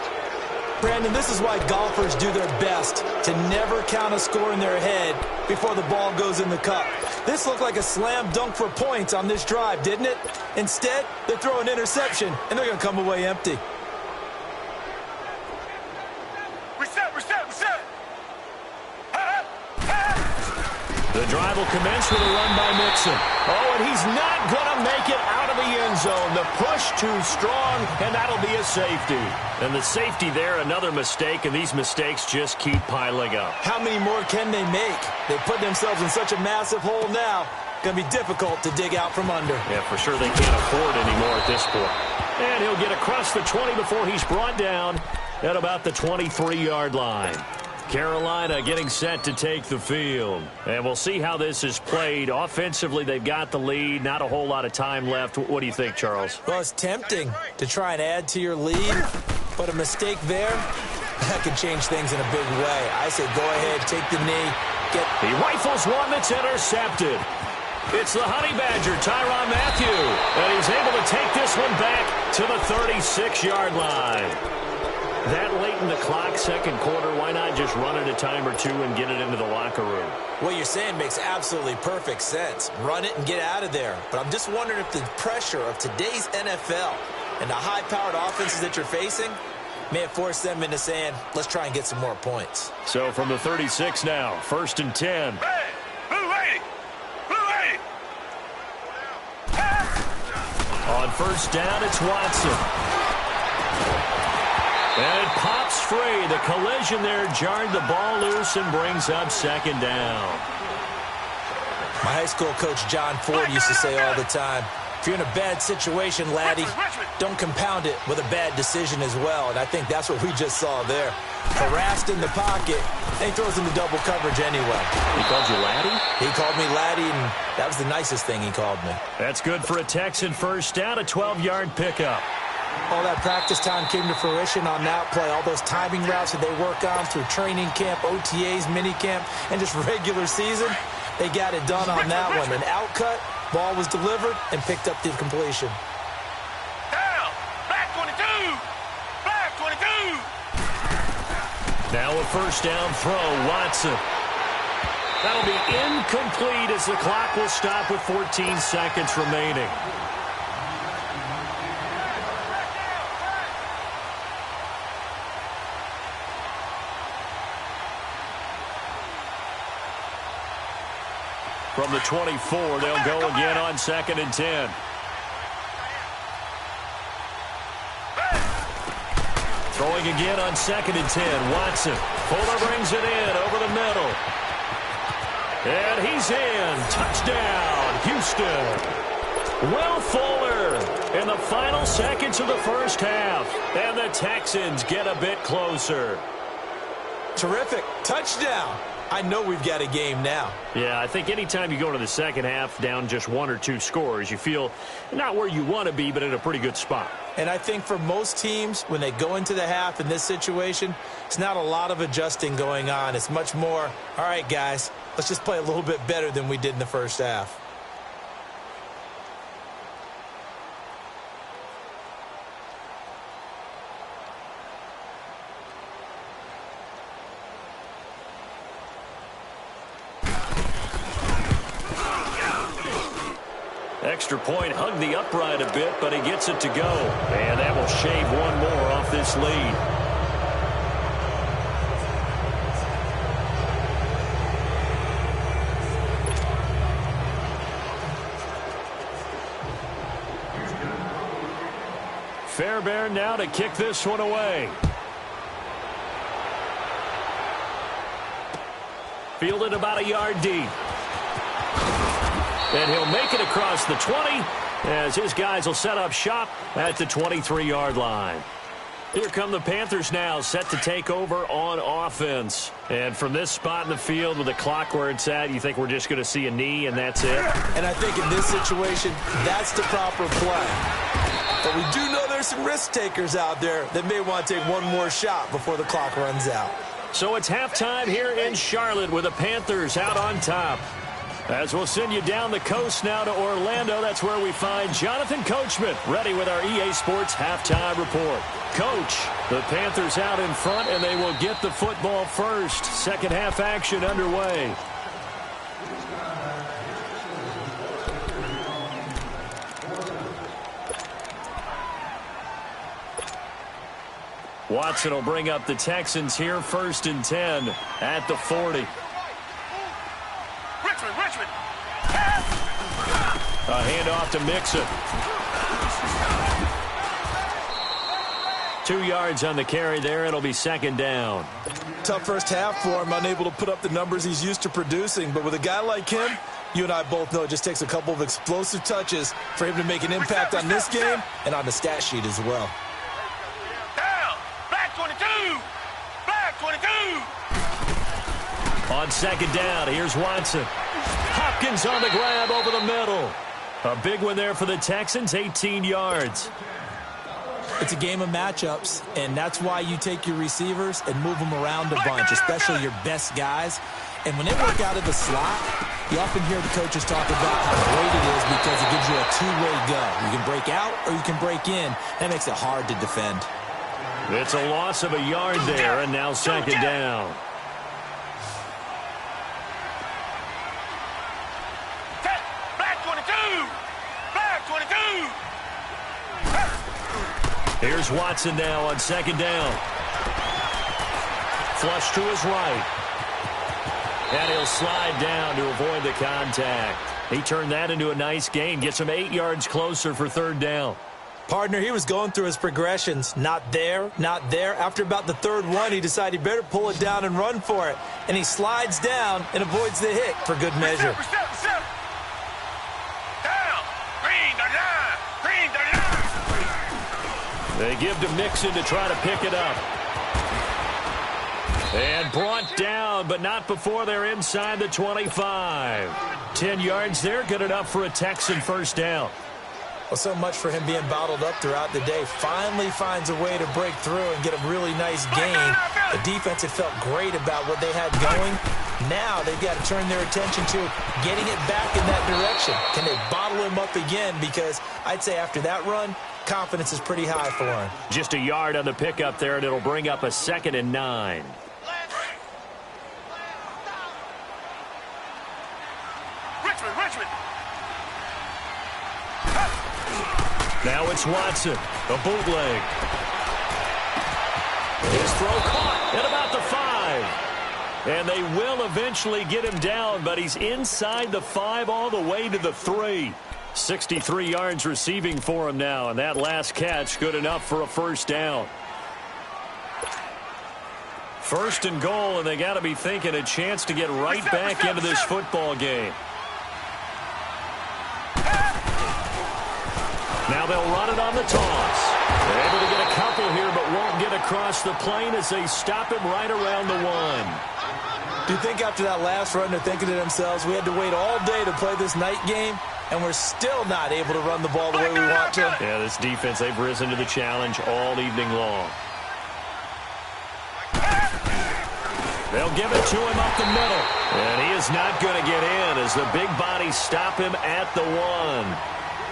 S5: Brandon, this is why golfers do their best to never count a score in their head before the ball goes in the cup. This looked like a slam dunk for points on this drive, didn't it? Instead, they throw an interception, and they're going to come away empty.
S4: Reset.
S3: The drive will commence with a run by Mixon. Oh, and he's not going to make it out of the end zone. The push too strong, and that'll be a safety. And the safety there, another mistake, and these mistakes just keep piling up.
S5: How many more can they make? They put themselves in such a massive hole now. Going to be difficult to dig out from under.
S3: Yeah, for sure they can't afford anymore at this point. And he'll get across the 20 before he's brought down at about the 23-yard line. Carolina getting set to take the field. And we'll see how this is played. Offensively, they've got the lead. Not a whole lot of time left. What do you think, Charles?
S5: Well, it's tempting to try and add to your lead, but a mistake there, that could change things in a big way. I say go ahead, take the knee.
S3: He rifles one that's intercepted. It's the Honey Badger, Tyrann Mathieu. And he's able to take this one back to the 36-yard line. That late in the clock, second quarter, why not just run it a time or two and get it into the locker room?
S5: What you're saying makes absolutely perfect sense. Run it and get out of there. But I'm just wondering if the pressure of today's NFL and the high-powered offenses that you're facing may have forced them into saying, let's try and get some more points.
S3: So from the 36 now, 1st and 10.
S4: Hey, blue lady! Blue lady!
S3: On 1st down, it's Watson. And it pops free. The collision there jarred the ball loose and brings up 2nd down.
S5: My high school coach, John Ford, used to say all the time, if you're in a bad situation, laddie, don't compound it with a bad decision as well. And I think that's what we just saw there. Harassed in the pocket, and he throws into double coverage anyway.
S3: He called you laddie?
S5: He called me laddie, and that was the nicest thing he called me.
S3: That's good for a Texan 1st down, a 12-yard pickup.
S5: All that practice time came to fruition on that play. All those timing routes that they work on through training camp, OTAs, minicamp, and just regular season, they got it done on that one. An outcut, ball was delivered, and picked up the completion.
S4: Down! Back 22! Back 22!
S3: Now a 1st down throw, Watson. That'll be incomplete as the clock will stop with 14 seconds remaining. From the 24, they'll go again on 2nd and 10. Throwing again on 2nd and 10. Watson. Fuller brings it in over the middle. And he's in. Touchdown, Houston. Will Fuller in the final seconds of the 1st half. And the Texans get a bit closer.
S5: Terrific. Touchdown. I know we've got a game now.
S3: Yeah, I think anytime you go into the 2nd half down just 1 or 2 scores, you feel not where you want to be, but in a pretty good spot.
S5: And I think for most teams, when they go into the half in this situation, it's not a lot of adjusting going on. It's much more, all right, guys, let's just play a little bit better than we did in the 1st half.
S3: Extra point, hugged the upright a bit, but he gets it to go. And that will shave 1 more off this lead. Fairbairn now to kick this one away. Fielded about a yard deep. And he'll make it across the 20 as his guys will set up shop at the 23-yard line. Here come the Panthers now, set to take over on offense. And from this spot in the field with the clock where it's at, you think we're just going to see a knee and that's it?
S5: And I think in this situation, that's the proper play. But we do know there's some risk takers out there that may want to take one more shot before the clock runs out.
S3: So it's halftime here in Charlotte with the Panthers out on top. As we'll send you down the coast now to Orlando, that's where we find Jonathan Coachman ready with our EA Sports halftime report. Coach, the Panthers out in front, and they will get the football first. 2nd half action underway. Watson will bring up the Texans here, 1st and 10 at the 40.
S4: Richmond!
S3: A handoff to Mixon. 2 yards on the carry there. It'll be 2nd down.
S5: Tough 1st half for him, unable to put up the numbers he's used to producing. But with a guy like him, you and I both know it just takes a couple of explosive touches for him to make an impact on this game and on the stat sheet as well.
S4: Down! Back 22! Back 22!
S3: On 2nd down, here's Watson. Hopkins on the grab over the middle. A big one there for the Texans, 18 yards.
S5: It's a game of matchups, and that's why you take your receivers and move them around a bunch, especially your best guys. And when they work out of the slot, you often hear the coaches talk about how great it is because it gives you a two-way go. You can break out or you can break in. That makes it hard to defend.
S3: It's a loss of a yard there, and now 2nd down.
S4: Back 22! Back 22!
S3: Here's Watson now on second down. Flush to his right. And he'll slide down to avoid the contact. He turned that into a nice gain. Gets him 8 yards closer for third down.
S5: Partner, he was going through his progressions. Not there, not there. After about the third one, he decided he better pull it down and run for it. And he slides down and avoids the hit for good measure.
S4: Down. Green 39. Green 39.
S3: They give to Mixon to try to pick it up. And brought down, but not before they're inside the 25. 10 yards there, good enough for a Texan first down.
S5: Well, so much for him being bottled up throughout the day. Finally finds a way to break through and get a really nice gain. The defense had felt great about what they had going. Now they've got to turn their attention to getting it back in that direction. Can they bottle him up again? Because I'd say after that run, confidence is pretty high for him.
S3: Just a yard on the pickup there, and it'll bring up a 2nd and 9.
S4: Richmond.
S3: Now it's Watson, a bootleg. His throw caught at about the 5. And they will eventually get him down, but he's inside the 5 all the way to the 3. 63 yards receiving for him now, and that last catch good enough for a first down. First and goal, and they got to be thinking a chance to get right back into this football game. Now they'll run it on the toss. They're able to get a couple here, but won't get across the plane as they stop him right around the 1.
S5: Do you think after that last run they're thinking to themselves, we had to wait all day to play this night game, and we're still not able to run the ball the way we want to?
S3: Yeah, this defense, they've risen to the challenge all evening long. They'll give it to him up the middle. And he is not going to get in as the big bodies stop him at the 1.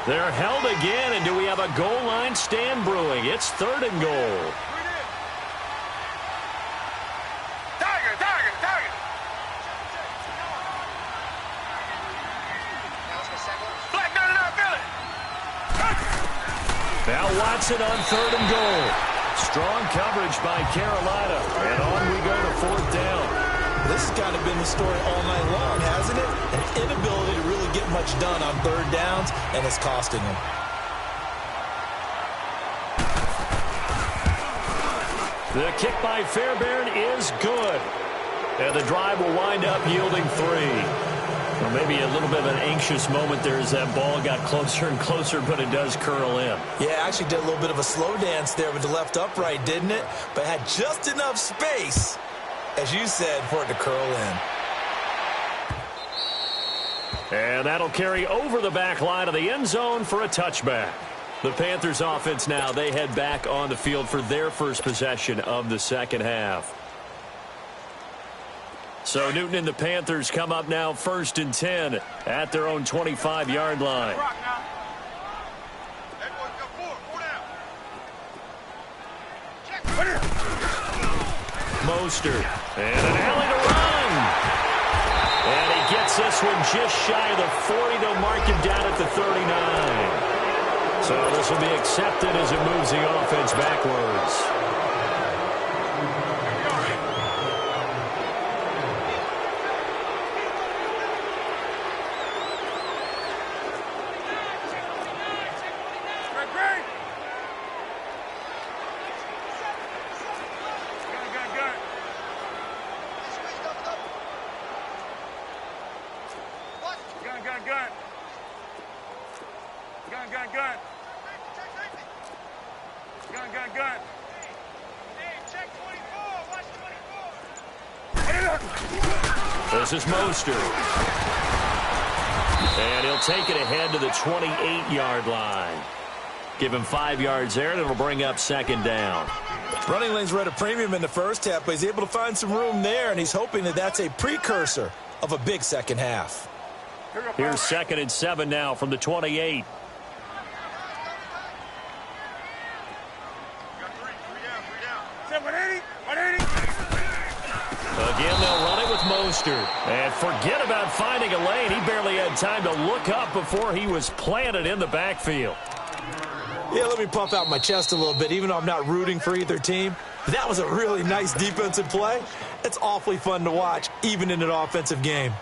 S3: They're held again, and do we have a goal line stand brewing? It's 3rd and goal.
S4: Tiger. Black 99 Philly.
S3: Now Watson on 3rd and goal. Strong coverage by Carolina, and on we go to 4th down.
S5: This has kind of been the story all night long, hasn't it? An inability to really get much done on 3rd downs, and it's costing them.
S3: The kick by Fairbairn is good. And the drive will wind up yielding 3. Or maybe a little bit of an anxious moment there as that ball got closer and closer, but it does curl in.
S5: Yeah, actually did a little bit of a slow dance there with the left upright, didn't it? But had just enough space, as you said, for it to curl in.
S3: And that'll carry over the back line of the end zone for a touchback. The Panthers offense now, they head back on the field for their first possession of the second half. So Newton and the Panthers come up now 1st and 10 at their own 25-yard line. Mostert, and an alley to run. And he gets this one just shy of the 40. They'll mark him down at the 39. So this will be accepted as it moves the offense backwards. This is Mostert. And he'll take it ahead to the 28-yard line. Give him 5 yards there, and it'll bring up 2nd down.
S5: Running lanes were at a premium in the first half, but he's able to find some room there, and he's hoping that that's a precursor of a big second half.
S3: Here's 2nd and 7 now from the 28. Again, they'll run it with Mostert. And forget about finding a lane. He barely had time to look up before he was planted in the backfield.
S5: Yeah, let me puff out my chest a little bit, even though I'm not rooting for either team. But that was a really nice defensive play. It's awfully fun to watch, even in an offensive game.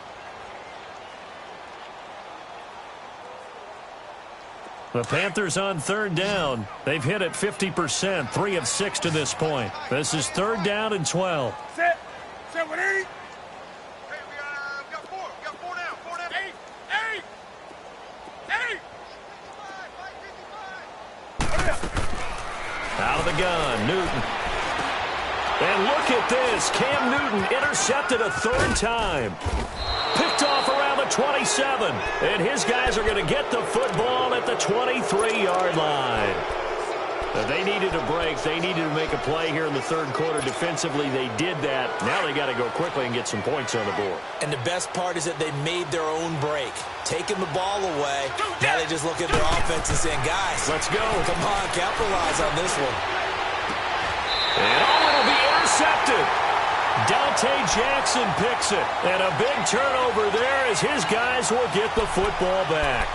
S3: The Panthers on third down. They've hit it 50%, 3 of 6 to this point. This is third down and 12.
S4: Set. 7, 8. Hey, we got 4. We got 4 down. 4 down. 8. 8. 8.
S3: Out of the gun, Newton. And look at this. Cam Newton intercepted a third time. Picked off around the 27. And his guys are going to get the football at the 23-yard line. They needed a break. They needed to make a play here in the third quarter. Defensively, they did that. Now they got to go quickly and get some points on the board.
S5: And the best part is that they made their own break. Taking the ball away. Now they just look at their offense and saying, guys,
S3: let's go.
S5: Come on, capitalize on this one.
S3: And it'll be intercepted. Dante Jackson picks it. And a big turnover there as his guys will get the football back.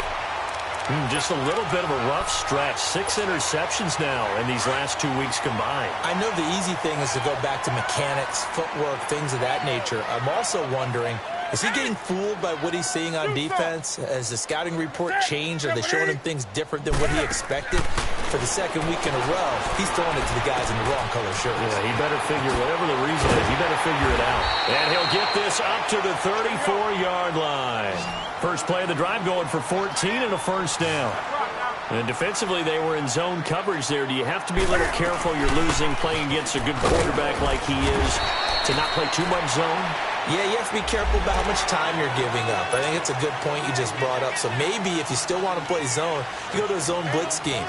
S3: Just a little bit of a rough stretch. 6 interceptions now in these last 2 weeks combined.
S5: I know the easy thing is to go back to mechanics, footwork, things of that nature. I'm also wondering, is he getting fooled by what he's seeing on defense? Has the scouting report changed? Are they showing him things different than what he expected? For the second week in a row, he's throwing it to the guys in the wrong color shirts.
S3: Yeah, he better figure, whatever the reason is, he better figure it out. And he'll get this up to the 34-yard line. First play of the drive going for 14 and a first down. And defensively, they were in zone coverage there. Do you have to be a little careful? You're losing, playing against a good quarterback like he is, to not play too much zone?
S5: Yeah, you have to be careful about how much time you're giving up. I think it's a good point you just brought up. So maybe if you still want to play zone, you go to a zone blitz scheme.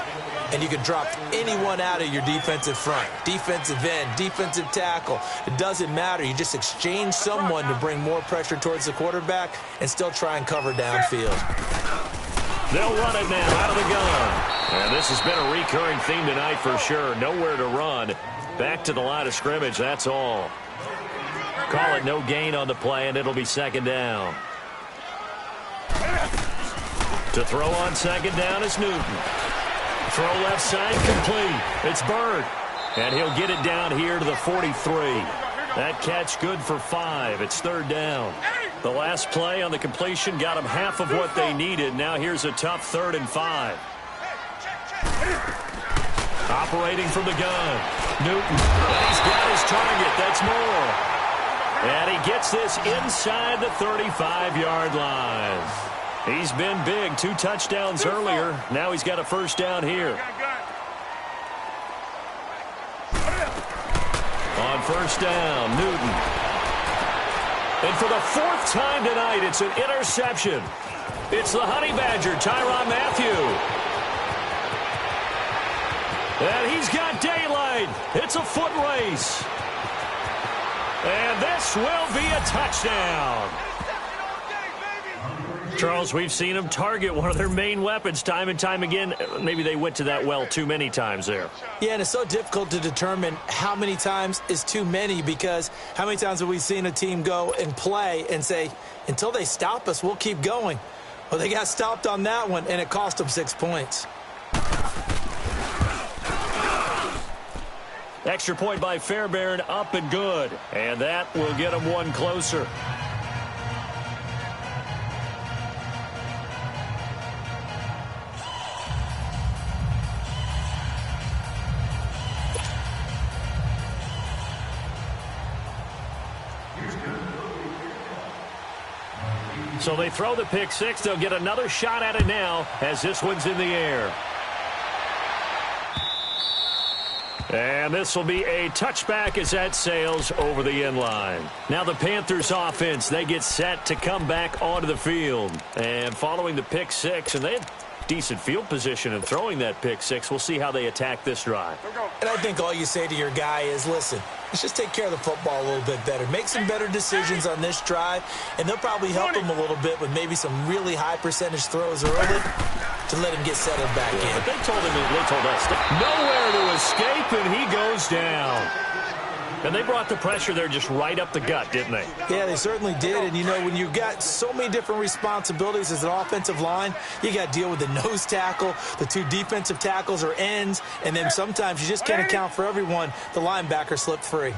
S5: And you can drop anyone out of your defensive front. Defensive end, defensive tackle. It doesn't matter. You just exchange someone to bring more pressure towards the quarterback and still try and cover downfield.
S3: They'll run it now out of the gun. And this has been a recurring theme tonight for sure. Nowhere to run. Back to the line of scrimmage, that's all. Call it no gain on the play, and it'll be second down. To throw on second down is Newton. Throw left side complete. It's Bird. And he'll get it down here to the 43. That catch good for 5. It's third down. The last play on the completion got them half of what they needed. Now here's a tough 3rd and 5. Operating from the gun. Newton. And he's got his target. That's more. And he gets this inside the 35-yard line. He's been big. 2 touchdowns earlier. Now he's got a first down here. On first down, Newton. And for the 4th time tonight, it's an interception. It's the Honey Badger, Tyrann Mathieu. And he's got daylight. It's a foot race. And this will be a touchdown. Charles, we've seen them target one of their main weapons time and time again. Maybe they went to that well too many times there.
S5: Yeah, and it's so difficult to determine how many times is too many, because how many times have we seen a team go and play and say, until they stop us, we'll keep going. Well, they got stopped on that one, and it cost them 6 points.
S3: Extra point by Fairbairn, up and good. And that will get them one closer. So they throw the pick 6. They'll get another shot at it now as this one's in the air. And this will be a touchback as that sails over the end line. Now the Panthers offense, they get set to come back onto the field. And following the pick 6, and they had decent field position in throwing that pick 6. We'll see how they attack this drive.
S5: And I think all you say to your guy is, listen, let's just take care of the football a little bit better. Make some better decisions on this drive, and they'll probably help him a little bit with maybe some really high percentage throws early to let him get settled back in.
S3: But they told us nowhere to escape, and he goes down. And they brought the pressure there just right up the gut, didn't they?
S5: Yeah, they certainly did. And, you know, when you've got so many different responsibilities as an offensive line, you got to deal with the nose tackle, the 2 defensive tackles or ends, and then sometimes you just can't account for everyone. The linebacker slipped free.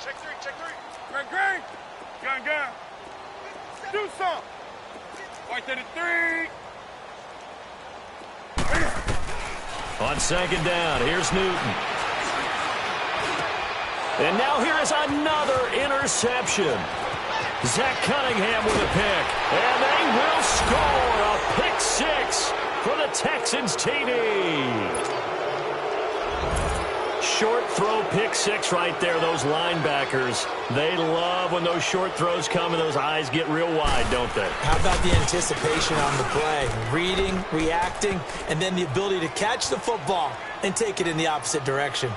S4: Check three. Green. Gun. Do something. White to the 3.
S3: On second down, here's Newton. And now here is another interception. Zach Cunningham with a pick. And they will score a pick 6 for the Texans TD. Short throw pick 6 right there, those linebackers. They love when those short throws come and those eyes get real wide, don't they?
S5: How about the anticipation on the play? Reading, reacting, and then the ability to catch the football and take it in the opposite direction.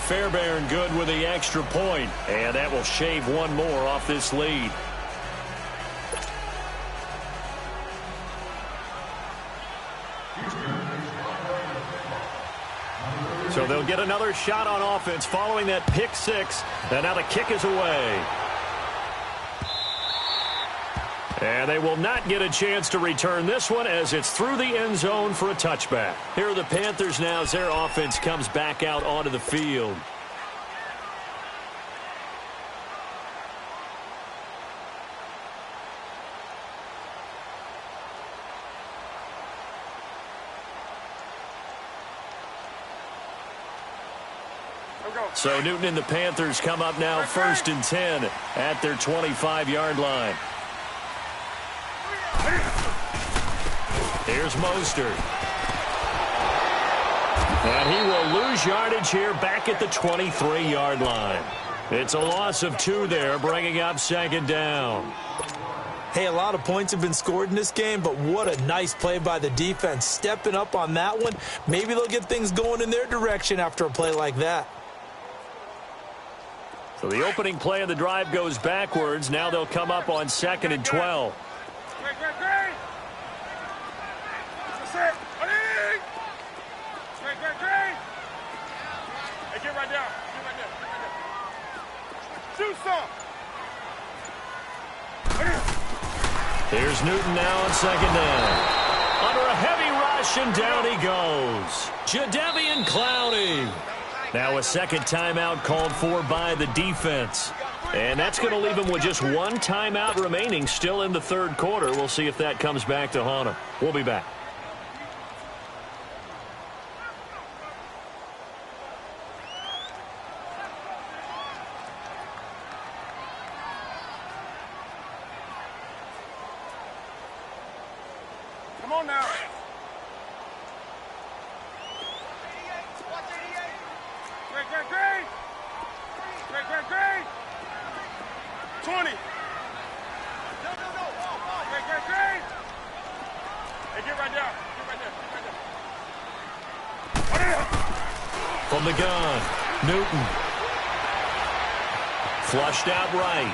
S3: Fairbairn good with the extra point, and that will shave one more off this lead. So they'll get another shot on offense following that pick 6, and now the kick is away. And they will not get a chance to return this one as it's through the end zone for a touchback. Here are the Panthers now as their offense comes back out onto the field. So Newton and the Panthers come up now 1st and 10 at their 25-yard line. Here's Mostert. And he will lose yardage here back at the 23-yard line. It's a loss of 2 there, bringing up 2nd down.
S5: Hey, a lot of points have been scored in this game, but what a nice play by the defense. Stepping up on that one. Maybe they'll get things going in their direction after a play like that.
S3: So the opening play of the drive goes backwards. Now they'll come up on 2nd and 12.
S4: Great. That's it. Great. Hey, get right down. Shoot some.
S3: Here's Newton now on 2nd down. Under a heavy rush, and down he goes. Jadeveon Clowney. Now a second timeout called for by the defense. And that's going to leave him with just 1 timeout remaining still in the 3rd quarter. We'll see if that comes back to haunt him. We'll be back.
S4: Come on now. Great. 20. No. Great. Hey, get right down.
S3: From the gun, Newton. Flushed out right.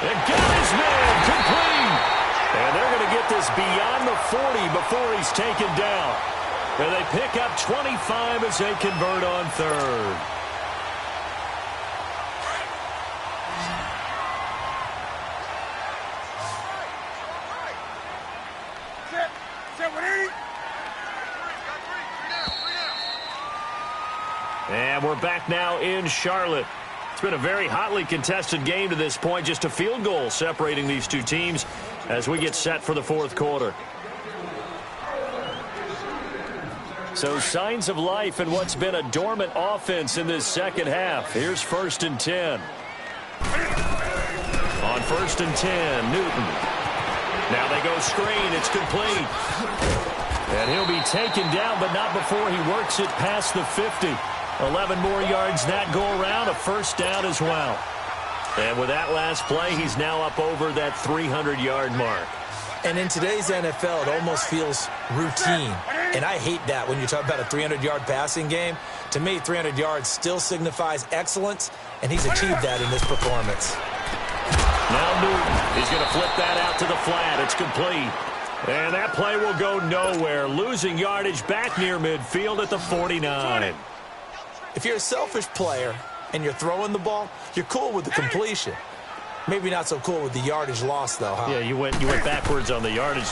S3: And got his man complete. And they're going to get this beyond the 40 before he's taken down. And they pick up 25 as they convert on 3rd. And we're back now in Charlotte. It's been a very hotly contested game to this point. Just a field goal separating these two teams as we get set for the 4th quarter. So signs of life in what's been a dormant offense in this 2nd half. Here's 1st and 10. On 1st and 10, Newton. Now they go screen. It's complete. And he'll be taken down, but not before he works it past the 50. 11 more yards that go around, a 1st down as well. And with that last play, he's now up over that 300-yard mark.
S5: And in today's NFL, it almost feels routine. And I hate that when you talk about a 300-yard passing game. To me, 300 yards still signifies excellence, and he's achieved that in this performance.
S3: Now Newton. He's going to flip that out to the flat. It's complete. And that play will go nowhere, losing yardage back near midfield at the 49.
S5: If you're a selfish player and you're throwing the ball, you're cool with the completion. Maybe not so cool with the yardage loss, though, huh?
S3: Yeah, you went backwards on the yardage.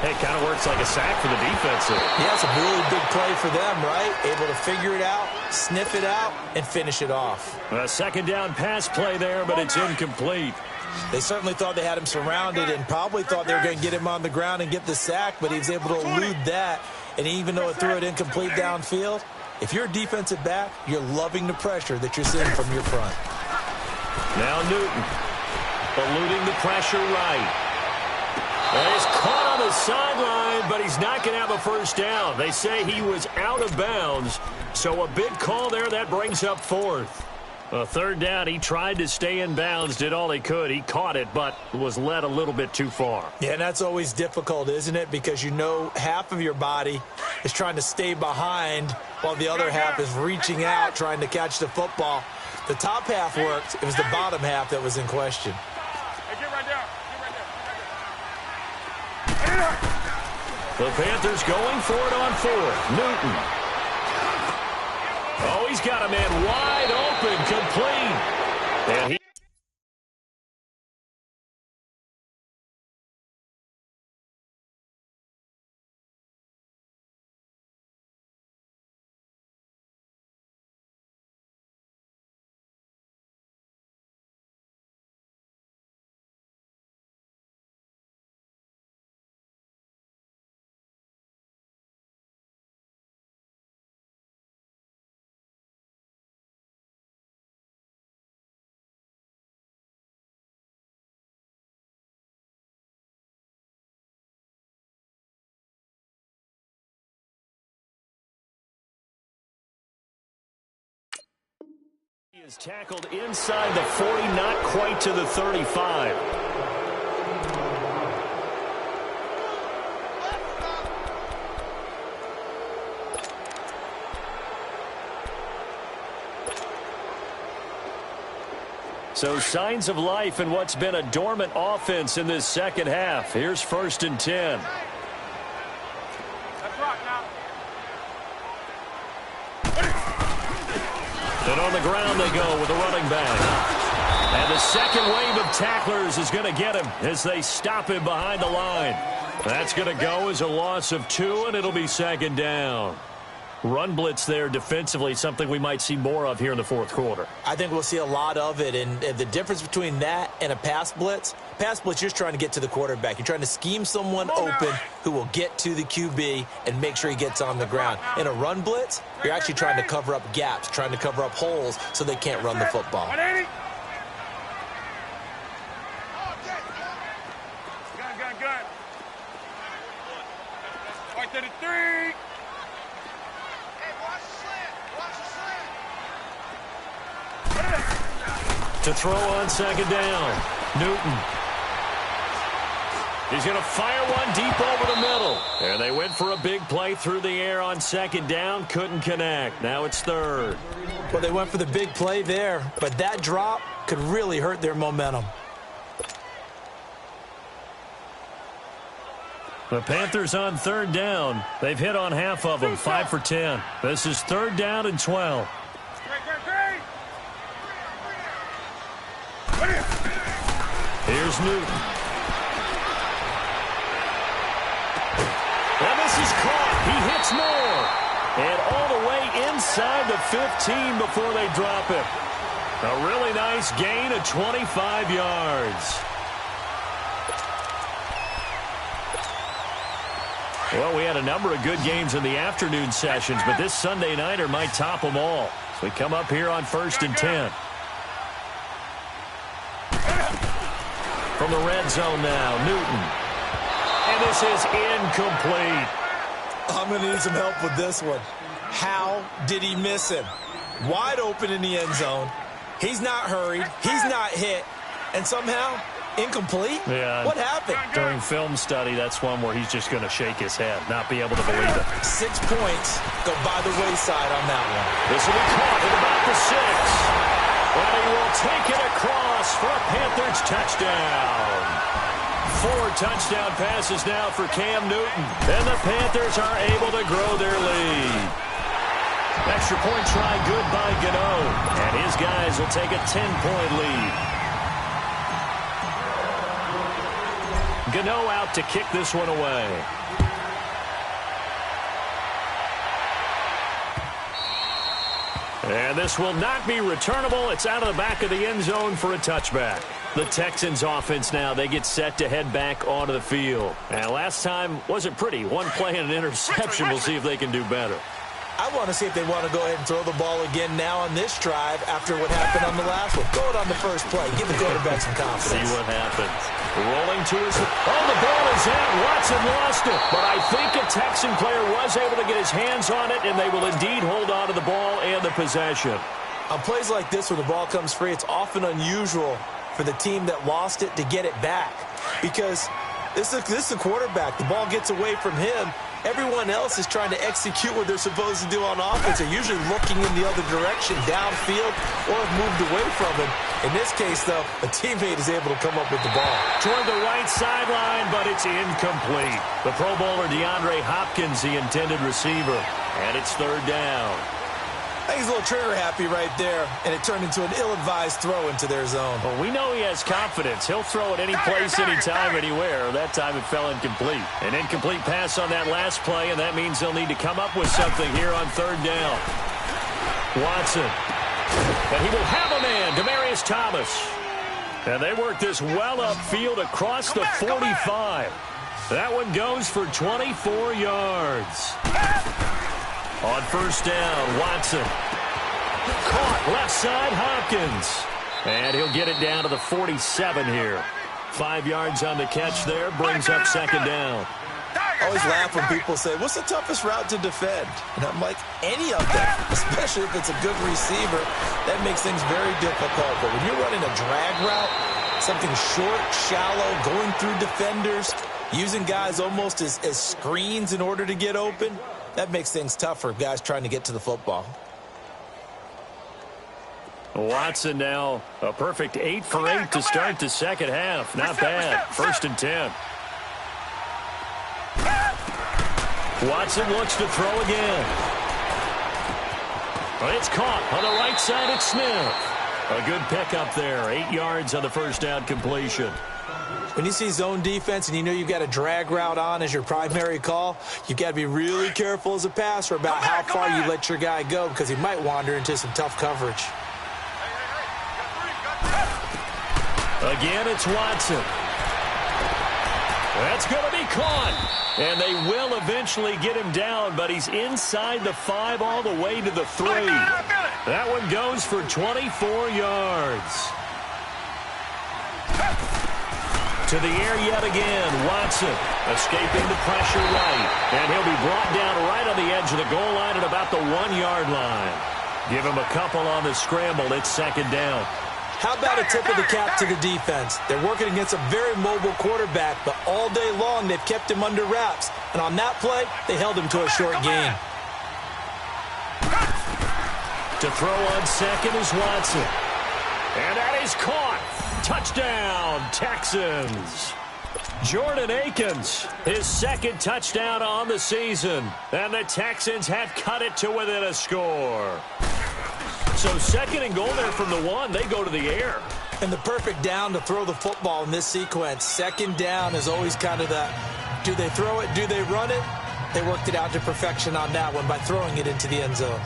S3: Hey, it kind of works like a sack for the defense there.
S5: Yeah, it's a really big play for them, right? Able to figure it out, sniff it out, and finish it off.
S3: A second down pass play there, but it's incomplete.
S5: They certainly thought they had him surrounded and probably thought they were going to get him on the ground and get the sack, but he was able to elude that. And even though it threw it incomplete downfield, if you're a defensive back, you're loving the pressure that you're seeing from your front.
S3: Now Newton eluding the pressure right. And he's caught on the sideline, but he's not going to have a first down. They say he was out of bounds, so a big call there. That brings up fourth. A third down, he tried to stay in bounds, did all he could. He caught it, but was led a little bit too far.
S5: Yeah, and that's always difficult, isn't it? Because you know half of your body is trying to stay behind while the other half is reaching out, trying to catch the football. The top half worked. It was the bottom half that was in question.
S4: Hey, get right down. Get right down.
S3: The Panthers going for it on fourth. Newton. Oh, he's got a man wide open, complete. And he is tackled inside the 40, not quite to the 35. So signs of life in what's been a dormant offense in this second half. Here's 1st and 10.
S4: Let's rock now.
S3: And on the ground they go with a running back. And the second wave of tacklers is going to get him as they stop him behind the line. That's going to go as a loss of 2, and it'll be second down. Run blitz there defensively, something we might see more of here in the fourth quarter.
S5: I think we'll see a lot of it, and the difference between that and a pass blitz, you're just trying to get to the quarterback. You're trying to scheme someone open who will get to the QB and make sure he gets on the ground. In a run blitz, you're actually trying to cover up gaps, trying to cover up holes so they can't run the football.
S4: Good. Right to the 3.
S3: To throw on second down, Newton. He's going to fire one deep over the middle. And they went for a big play through the air on second down. Couldn't connect. Now it's third.
S5: Well, they went for the big play there, but that drop could really hurt their momentum.
S3: The Panthers on third down. They've hit on half of them, 5 for 10. This is 3rd down and 12. Here's Newton. And this is caught. He hits more. And all the way inside the 15 before they drop it. A really nice gain of 25 yards. Well, we had a number of good games in the afternoon sessions, but this Sunday nighter might top them all. So we come up here on 1st and 10. From the red zone now, Newton. And this is incomplete.
S5: I'm going to need some help with this one. How did he miss him? Wide open in the end zone. He's not hurried. He's not hit. And somehow, incomplete?
S3: Yeah.
S5: What happened?
S3: During film study, that's one where he's just going to shake his head, not be able to believe it.
S5: 6 points go by the wayside on that one.
S3: This will be caught at about the 6. And he will take it across for a Panthers touchdown. 4 touchdown passes now for Cam Newton. And the Panthers are able to grow their lead. Extra point try good by Gano. And his guys will take a 10-point lead. Gano out to kick this one away. And this will not be returnable. It's out of the back of the end zone for a touchback. The Texans offense now, they get set to head back onto the field. And last time wasn't pretty. One play and an interception. We'll see if they can do better.
S5: I want to see if they want to go ahead and throw the ball again now on this drive after what happened on the last one. Throw it on the first play. Give the quarterback some confidence.
S3: See what happens. Rolling to his... Oh, the ball is out. Watson lost it. But I think a Texan player was able to get his hands on it, and they will indeed hold on to the ball and the possession.
S5: On plays like this where the ball comes free, it's often unusual for the team that lost it to get it back. Because this is a quarterback. The ball gets away from him. Everyone else is trying to execute what they're supposed to do on offense. They're usually looking in the other direction, downfield, or have moved away from him. In this case, though, a teammate is able to come up with the ball.
S3: Toward the right sideline, but it's incomplete. The Pro Bowler DeAndre Hopkins, the intended receiver. And it's third down.
S5: I think he's a little trigger happy right there, and it turned into an ill-advised throw into their zone.
S3: Well, we know he has confidence. He'll throw it any place, anytime, anywhere. That time it fell incomplete. An incomplete pass on that last play, and that means they'll need to come up with something here on third down. Watson. And he will have a man, Demaryius Thomas. And they work this well upfield across the 45. That one goes for 24 yards. On first down, Watson. Caught left side, Hopkins. And he'll get it down to the 47 here. 5 yards on the catch there, brings up second down.
S5: I always laugh when people say, what's the toughest route to defend? And I'm like, any of them, especially if it's a good receiver. That makes things very difficult. But when you're running a drag route, something short, shallow, going through defenders, using guys almost as screens in order to get open, that makes things tough for guys trying to get to the football.
S3: Watson now a perfect 8 for 8 to start the second half. Not bad. First and 10. Watson looks to throw again. But it's caught on the right side. It's Smith. A good pickup there. 8 yards on the first down completion.
S5: When you see zone defense and you know you've got a drag route on as your primary call, you've got to be really careful as a passer about how far you let your guy go because he might wander into some tough coverage.
S3: Again, it's Watson. That's going to be caught. And they will eventually get him down, but he's inside the 5 all the way to the 3. That one goes for 24 yards. To the air yet again, Watson escaping the pressure right. And he'll be brought down right on the edge of the goal line at about the 1-yard line. Give him a couple on the scramble. It's second down.
S5: How about a tip of the cap to the defense? They're working against a very mobile quarterback, but all day long they've kept him under wraps. And on that play, they held him to a short gain.
S3: To throw on second is Watson. And that is caught. Touchdown, Texans. Jordan Akins, his second touchdown on the season. And the Texans have cut it to within a score. So second and goal there from the 1. They go to the air.
S5: And the perfect down to throw the football in this sequence. Second down is always kind of the, do they throw it, do they run it? They worked it out to perfection on that one by throwing it into the end zone.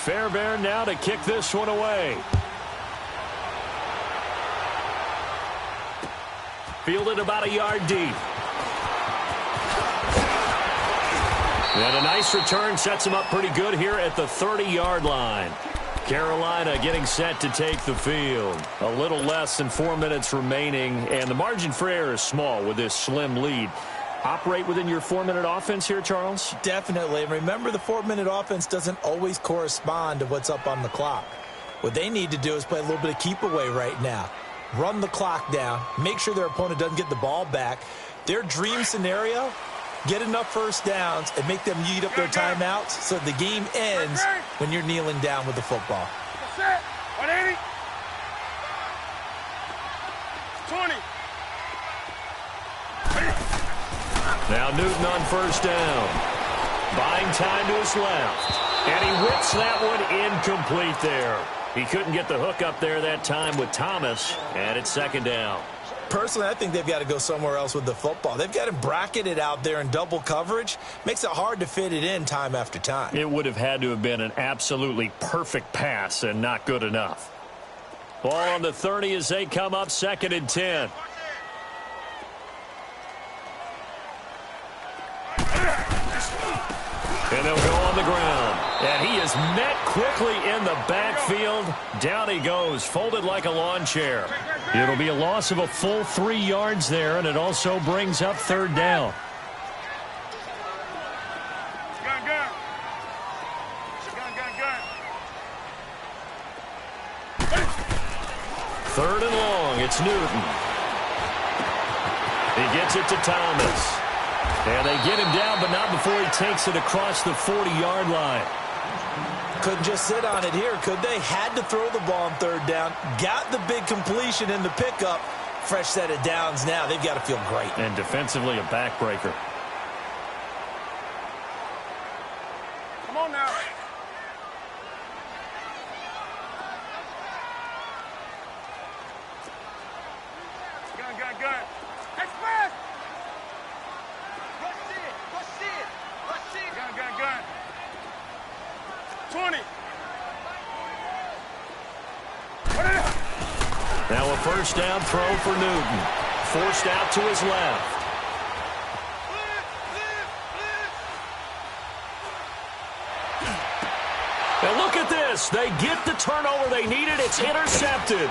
S3: Fairbairn now to kick this one away. Fielded about a yard deep. And a nice return sets him up pretty good here at the 30-yard line. Carolina getting set to take the field. A little less than 4 minutes remaining, and the margin for error is small with this slim lead. Operate within your 4-minute offense here, Charles?
S5: Definitely. And remember, the 4-minute offense doesn't always correspond to what's up on the clock. What they need to do is play a little bit of keep away right now. Run the clock down. Make sure their opponent doesn't get the ball back. Their dream scenario, get enough first downs and make them eat up their timeouts so the game ends when you're kneeling down with the football.
S4: 180. 20.
S3: Now Newton on first down. Buying time to his left. And he whips that one incomplete there. He couldn't get the hook up there that time with Thomas, and it's second down.
S5: Personally, I think they've got to go somewhere else with the football. They've got him bracketed out there in double coverage. Makes it hard to fit it in time after time.
S3: It would have had to have been an absolutely perfect pass and not good enough. Ball on the 30 as they come up, 2nd and 10. And they'll go on the ground. And he is met quickly in the backfield. Down he goes, folded like a lawn chair. It'll be a loss of a full 3 yards there, and it also brings up 3rd down.
S4: Gun.
S3: 3rd and long, it's Newton. He gets it to Thomas. And they get him down, but not before he takes it across the 40-yard line.
S5: Couldn't just sit on it here, could they? Had to throw the ball on 3rd down. Got the big completion in the pickup. Fresh set of downs now. They've got to feel great.
S3: And defensively, a backbreaker.
S4: Come on now. Gun. Express. Rush it. Gun. 20.
S3: Now a first down throw for Newton. Forced out to his left. And look at this. They get the turnover they needed. It's intercepted.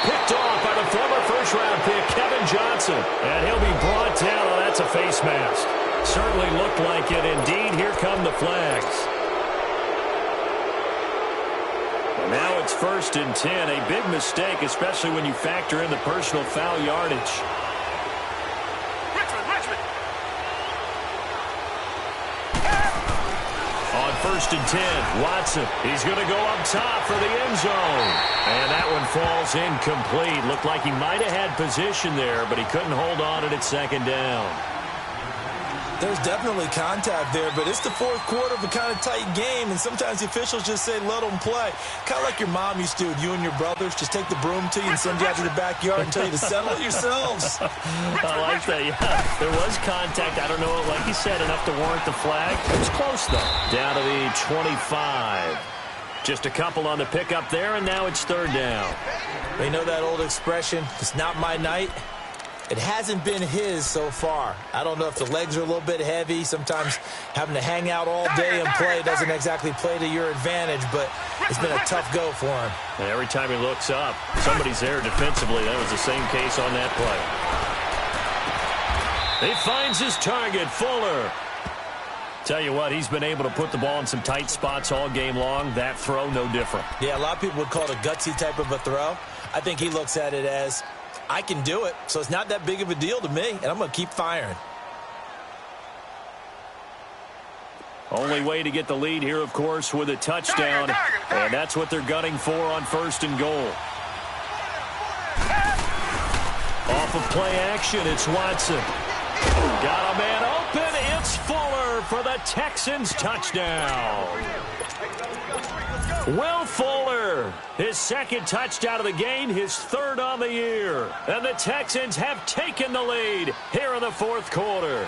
S3: Picked off by the former first-round pick, Kevin Johnson. And he'll be brought down. Oh, that's a face mask. Certainly looked like it. Indeed, here come the flags. And now it's 1st and 10. A big mistake, especially when you factor in the personal foul yardage.
S4: Richmond.
S3: On 1st and 10, Watson. He's going to go up top for the end zone. And that one falls incomplete. Looked like he might have had position there, but he couldn't hold on it at 2nd down.
S5: There's definitely contact there, but it's the 4th quarter of a kind of tight game, and sometimes the officials just say, let them play. Kind of like your mom used to, you and your brothers, just take the broom to you and send you out to the backyard and tell you to settle it yourselves.
S3: I like that, yeah. There was contact. I don't know, like you said, enough to warrant the flag. It was close, though. Down to the 25. Just a couple on the pickup there, and now it's 3rd down.
S5: They know that old expression, it's not my night. It hasn't been his so far. I don't know if the legs are a little bit heavy. Sometimes having to hang out all day and play doesn't exactly play to your advantage, but it's been a tough go for him.
S3: And every time he looks up, somebody's there defensively. That was the same case on that play. He finds his target, Fuller. Tell you what, he's been able to put the ball in some tight spots all game long. That throw, no different.
S5: Yeah, a lot of people would call it a gutsy type of a throw. I think he looks at it as, I can do it, so it's not that big of a deal to me, and I'm going to keep firing.
S3: Only way to get the lead here, of course, with a touchdown, and that's what they're gunning for on 1st and goal. Off of play action, it's Watson. Got a man open, it's Fuller for the Texans touchdown. Will Fuller, his 2nd touchdown of the game, his 3rd on the year. And the Texans have taken the lead here in the 4th quarter.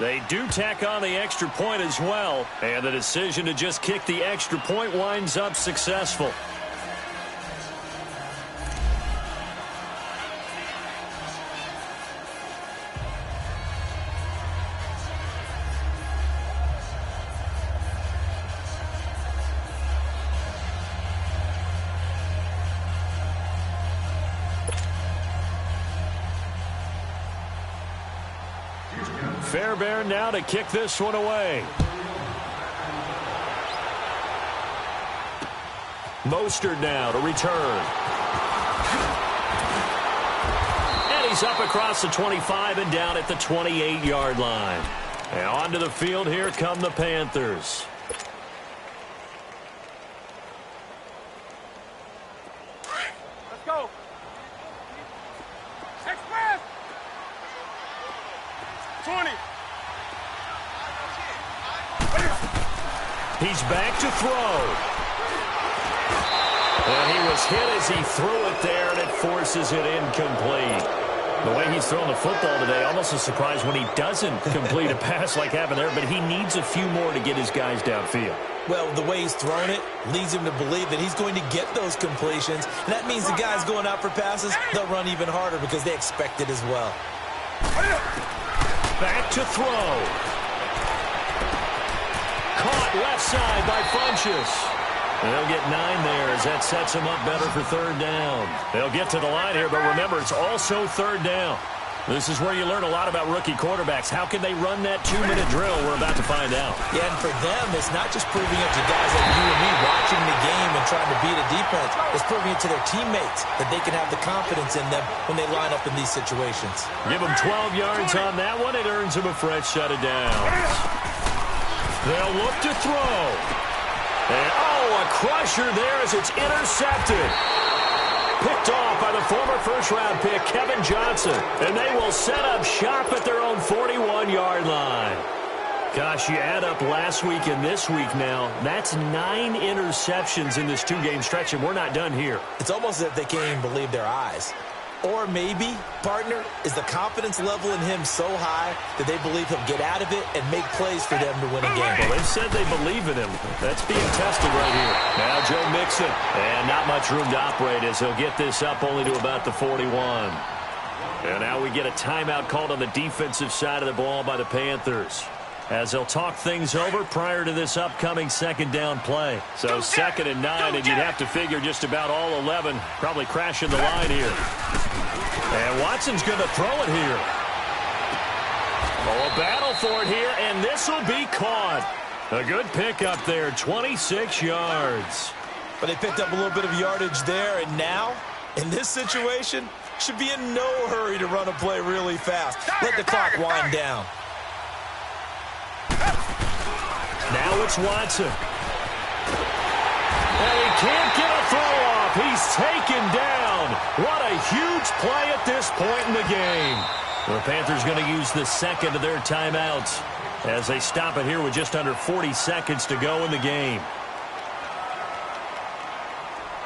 S3: They do tack on the extra point as well. And the decision to just kick the extra point winds up successful. Fairbairn now to kick this one away. Mostert now to return. And he's up across the 25 and down at the 28-yard line. And onto the field here come the Panthers.
S4: Let's go. Express. 20.
S3: He's back to throw. And he was hit as he threw it there, and it forces it incomplete. The way he's thrown the football today, almost a surprise when he doesn't complete a pass like happened there, but he needs a few more to get his guys downfield.
S5: Well, the way he's thrown it leads him to believe that he's going to get those completions. And that means the guys going out for passes, they'll run even harder because they expect it as well.
S3: Back to throw. Caught left side by Funchess. They'll get 9 there as that sets him up better for third down. They'll get to the line here, but remember, it's also third down. This is where you learn a lot about rookie quarterbacks. How can they run that 2-minute drill? We're about to find out.
S5: Yeah, and for them, it's not just proving it to guys like you and me watching the game and trying to beat a defense. It's proving it to their teammates that they can have the confidence in them when they line up in these situations.
S3: Give them 12 yards on that one. It earns them a fresh set of downs. They'll look to throw. And, a crusher there as it's intercepted. Picked off by the former first-round pick, Kevin Johnson. And they will set up shop at their own 41-yard line. Gosh, you add up last week and this week now. That's 9 interceptions in this 2-game stretch, and we're not done here.
S5: It's almost as if they can't even believe their eyes. Or maybe, partner, is the confidence level in him so high that they believe he'll get out of it and make plays for them to win a game.
S3: Well, they've said they believe in him. That's being tested right here. Now Joe Mixon. And not much room to operate as he'll get this up only to about the 41. And now we get a timeout called on the defensive side of the ball by the Panthers, as they'll talk things over prior to this upcoming second down play. So 2nd and 9, and you'd have to figure just about all 11 probably crashing the line here. And Watson's going to throw it here. Oh, a battle for it here, and this will be caught. A good pickup there, 26 yards.
S5: But they picked up a little bit of yardage there, and now, in this situation, should be in no hurry to run a play really fast. Let the clock wind down.
S3: Now it's Watson. And he can't get a throw off. He's taken down. What a huge play at this point in the game. The Panthers going to use the second of their timeouts as they stop it here with just under 40 seconds to go in the game.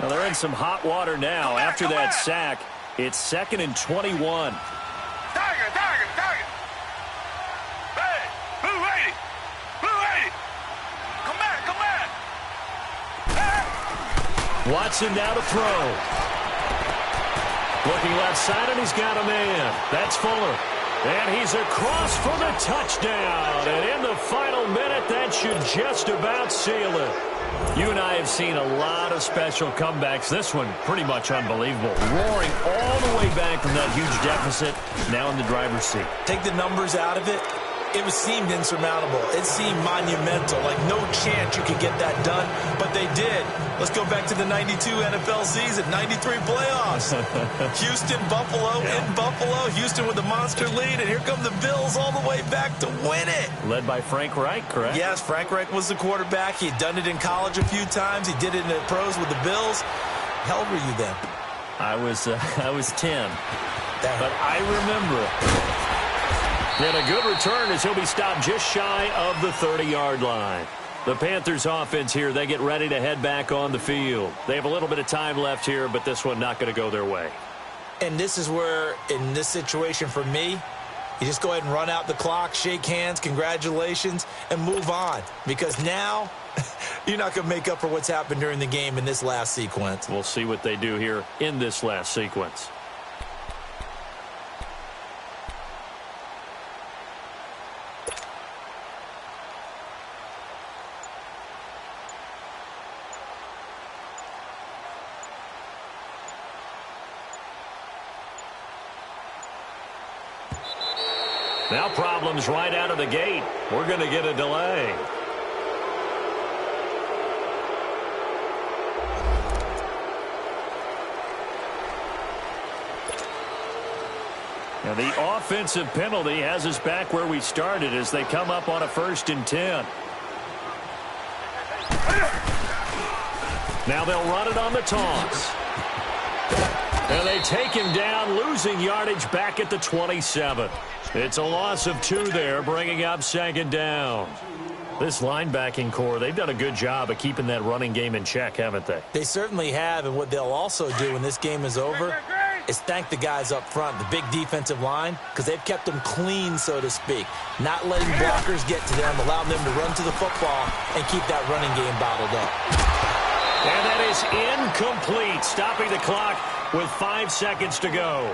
S3: Now they're in some hot water now. After that sack, it's 2nd and 21. Watson now to throw. Looking left side, and he's got a man. That's Fuller. And he's across for the touchdown. And in the final minute, that should just about seal it. You and I have seen a lot of special comebacks. This one, pretty much unbelievable. Roaring all the way back from that huge deficit, now in the driver's seat.
S5: Take the numbers out of it. It seemed insurmountable. It seemed monumental, like no chance you could get that done, but they did. Let's go back to the 92 NFL season, 93 playoffs. Houston, Buffalo, in Buffalo. Houston with a monster lead, and here come the Bills all the way back to win it.
S3: Led by Frank Reich, correct?
S5: Yes, Frank Reich was the quarterback. He'd done it in college a few times. He did it in the pros with the Bills. How old were you then?
S3: I was 10, but I remember. And a good return as he'll be stopped just shy of the 30-yard line. The Panthers offense here, they get ready to head back on the field. They have a little bit of time left here, but this one not going to go their way.
S5: And this is where, in this situation for me, you just go ahead and run out the clock, shake hands, congratulations, and move on. Because now, you're not going to make up for what's happened during the game in this last sequence.
S3: We'll see what they do here in this last sequence. Now problems right out of the gate. We're going to get a delay. And the offensive penalty has us back where we started as they come up on a 1st and 10. Now they'll run it on the toss. And they take him down, losing yardage back at the 27. It's a loss of 2 there, bringing up 2nd down. This linebacking core, they've done a good job of keeping that running game in check, haven't they?
S5: They certainly have, and what they'll also do when this game is over is thank the guys up front, the big defensive line, because they've kept them clean, so to speak, not letting blockers get to them, allowing them to run to the football and keep that running game bottled up.
S3: And that is incomplete, stopping the clock with 5 seconds to go.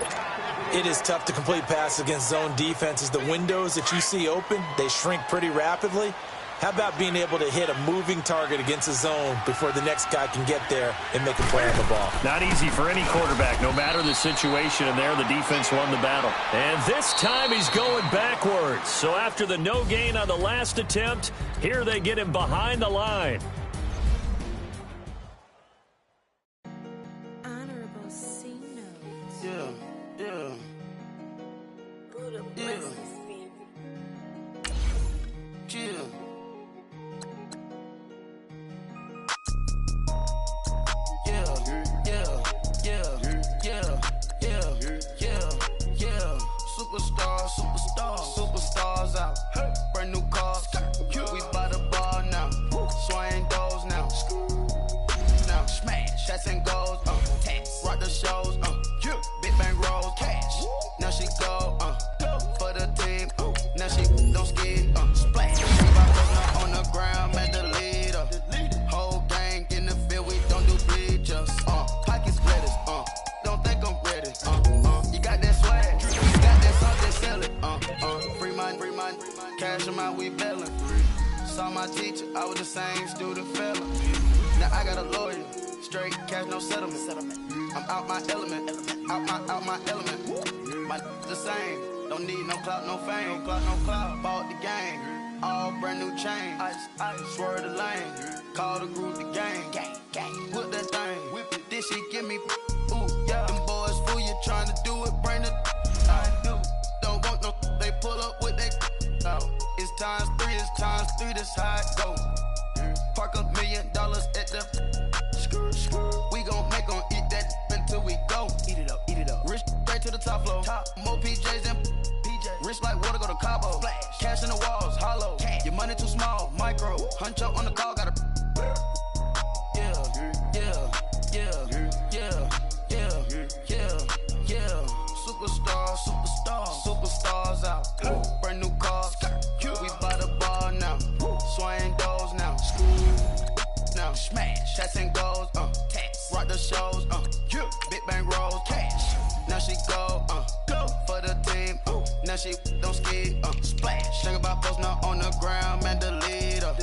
S5: It is tough to complete passes against zone defenses. The windows that you see open, they shrink pretty rapidly. How about being able to hit a moving target against a zone before the next guy can get there and make a play on the ball?
S3: Not easy for any quarterback, no matter the situation, and there the defense won the battle. And this time he's going backwards. So after the no gain on the last attempt, here they get him behind the line.
S6: Honorable C notes.
S1: Yeah. Superstars out. Brand new cars. We buy the bar now. Swing doors now. Now smash. Shots and goals. Rock the shows. Big bang rolls. Cash. Now she go. For the team. Now she don't skid. Splash. On the ground, man, the leader. Whole gang in the field. We don't do bleachers. Pocket splitters. Don't think I'm ready. You got that swag. You got that something, sell it. Free mind. Cash them out, we bailin'. Saw my teacher, I was the same student fella. Now I got a lawyer. Straight cash, no settlement. I'm out my element. Out my element. My the same. Don't need no clout, no fame. Bought the game. All brand new chain. I swerve the lane. Call the group the gang. Whip that thing. Whip it. This shit give me. Ooh, yeah. Them boys fool you trying to do it. Bring it. Don't want no. They pull up with that. It's times 3. This how it go. Park $1 million at the. We gon' make 'em eat that until we go. Eat it up. Rich straight to the top floor. More PJs than PJ. Rich like water, go to Cabo. Splash. Cash in the walls, hollow. Cash. Your money too small, micro. Hunch up on the call, gotta. Superstars out. Brand new cars. We buy the bar now. Swing doors now. Now smash. Shots and goals. Rock the shows. Big bang rolls. Cash. Now she go. For the team. Now she don't skid. Splash. Think about post now on the ground, man, the leader.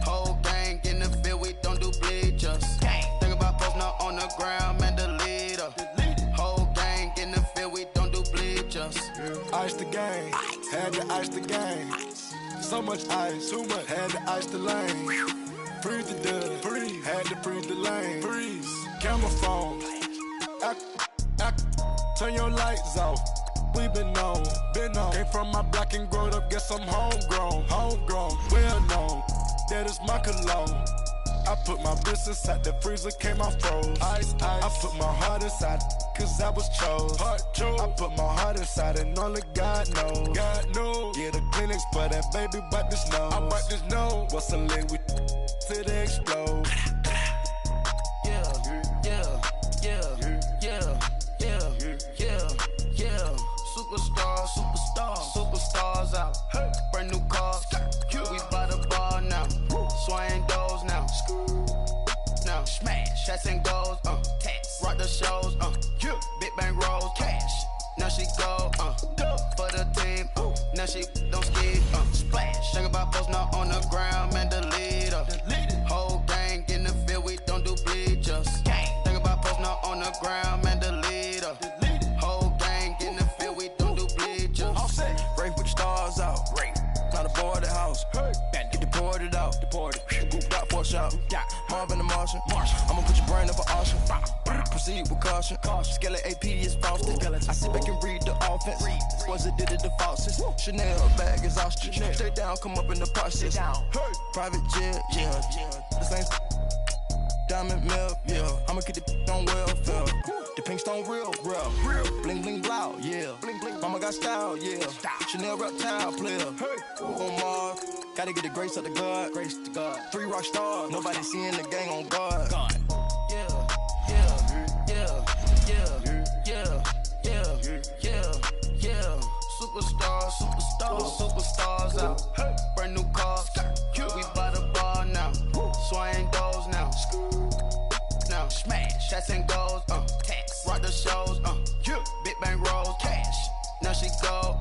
S1: Whole gang in the field, we don't do bleachers. Think about post now on the ground, man, the leader. Whole gang in the field, we don't do bleachers.
S7: Ice the game, had to ice the game. So much ice, too much, had to ice the lane. Freeze the dub, had to freeze the lane. Freeze, camera phone. Turn your lights off. We been on. Came from my block and growed up, guess I'm homegrown, well known. That is my cologne. I put my wrist inside the freezer, came out froze. Ice. I put my heart inside, cause I was chose. I put my heart inside and only God knows. Yeah, the clinics for that baby, bite this nose. I bite this nose. What's a link with till they explode? Superstars out. Brand new cars. We buy the bar now. Swing doors now. Now smash. Shots and goals. Rock the shows. Big bang rolls. Cash. Now she go. For the team. Now she don't skid. Splash. Think about post now on the ground, man, the leader. Whole gang in the field, we don't do bleachers. Think about post now on the ground, man, the leader. Whole gang in the field, we don't do bleachers.
S8: Rafe with the stars out. Not aboard the house. Get deported out. Grouped out for a shout. Marvin the Martian. I'ma put your brain up for auction. Proceed with caution. Skeleton AP is frosted. I sit back and read the offense. Was it did it the faucets? Chanel bag is ostrich. Stay down, come up in the process. Private jet, yeah. The same diamond milk, yeah. I'ma get the on welfare. The pink stone real. Bling bling blow, yeah. Mama got style, yeah. Chanel reptile player. On Mars, gotta get the grace of the God. 3 rock stars, nobody seeing the gang on guard. Superstars out. Brand new cars. We by the bar now. Swaying doors now. Smash. Shots and goals. Tax. Rock the shows. Big bang rolls. Cash. Now she go.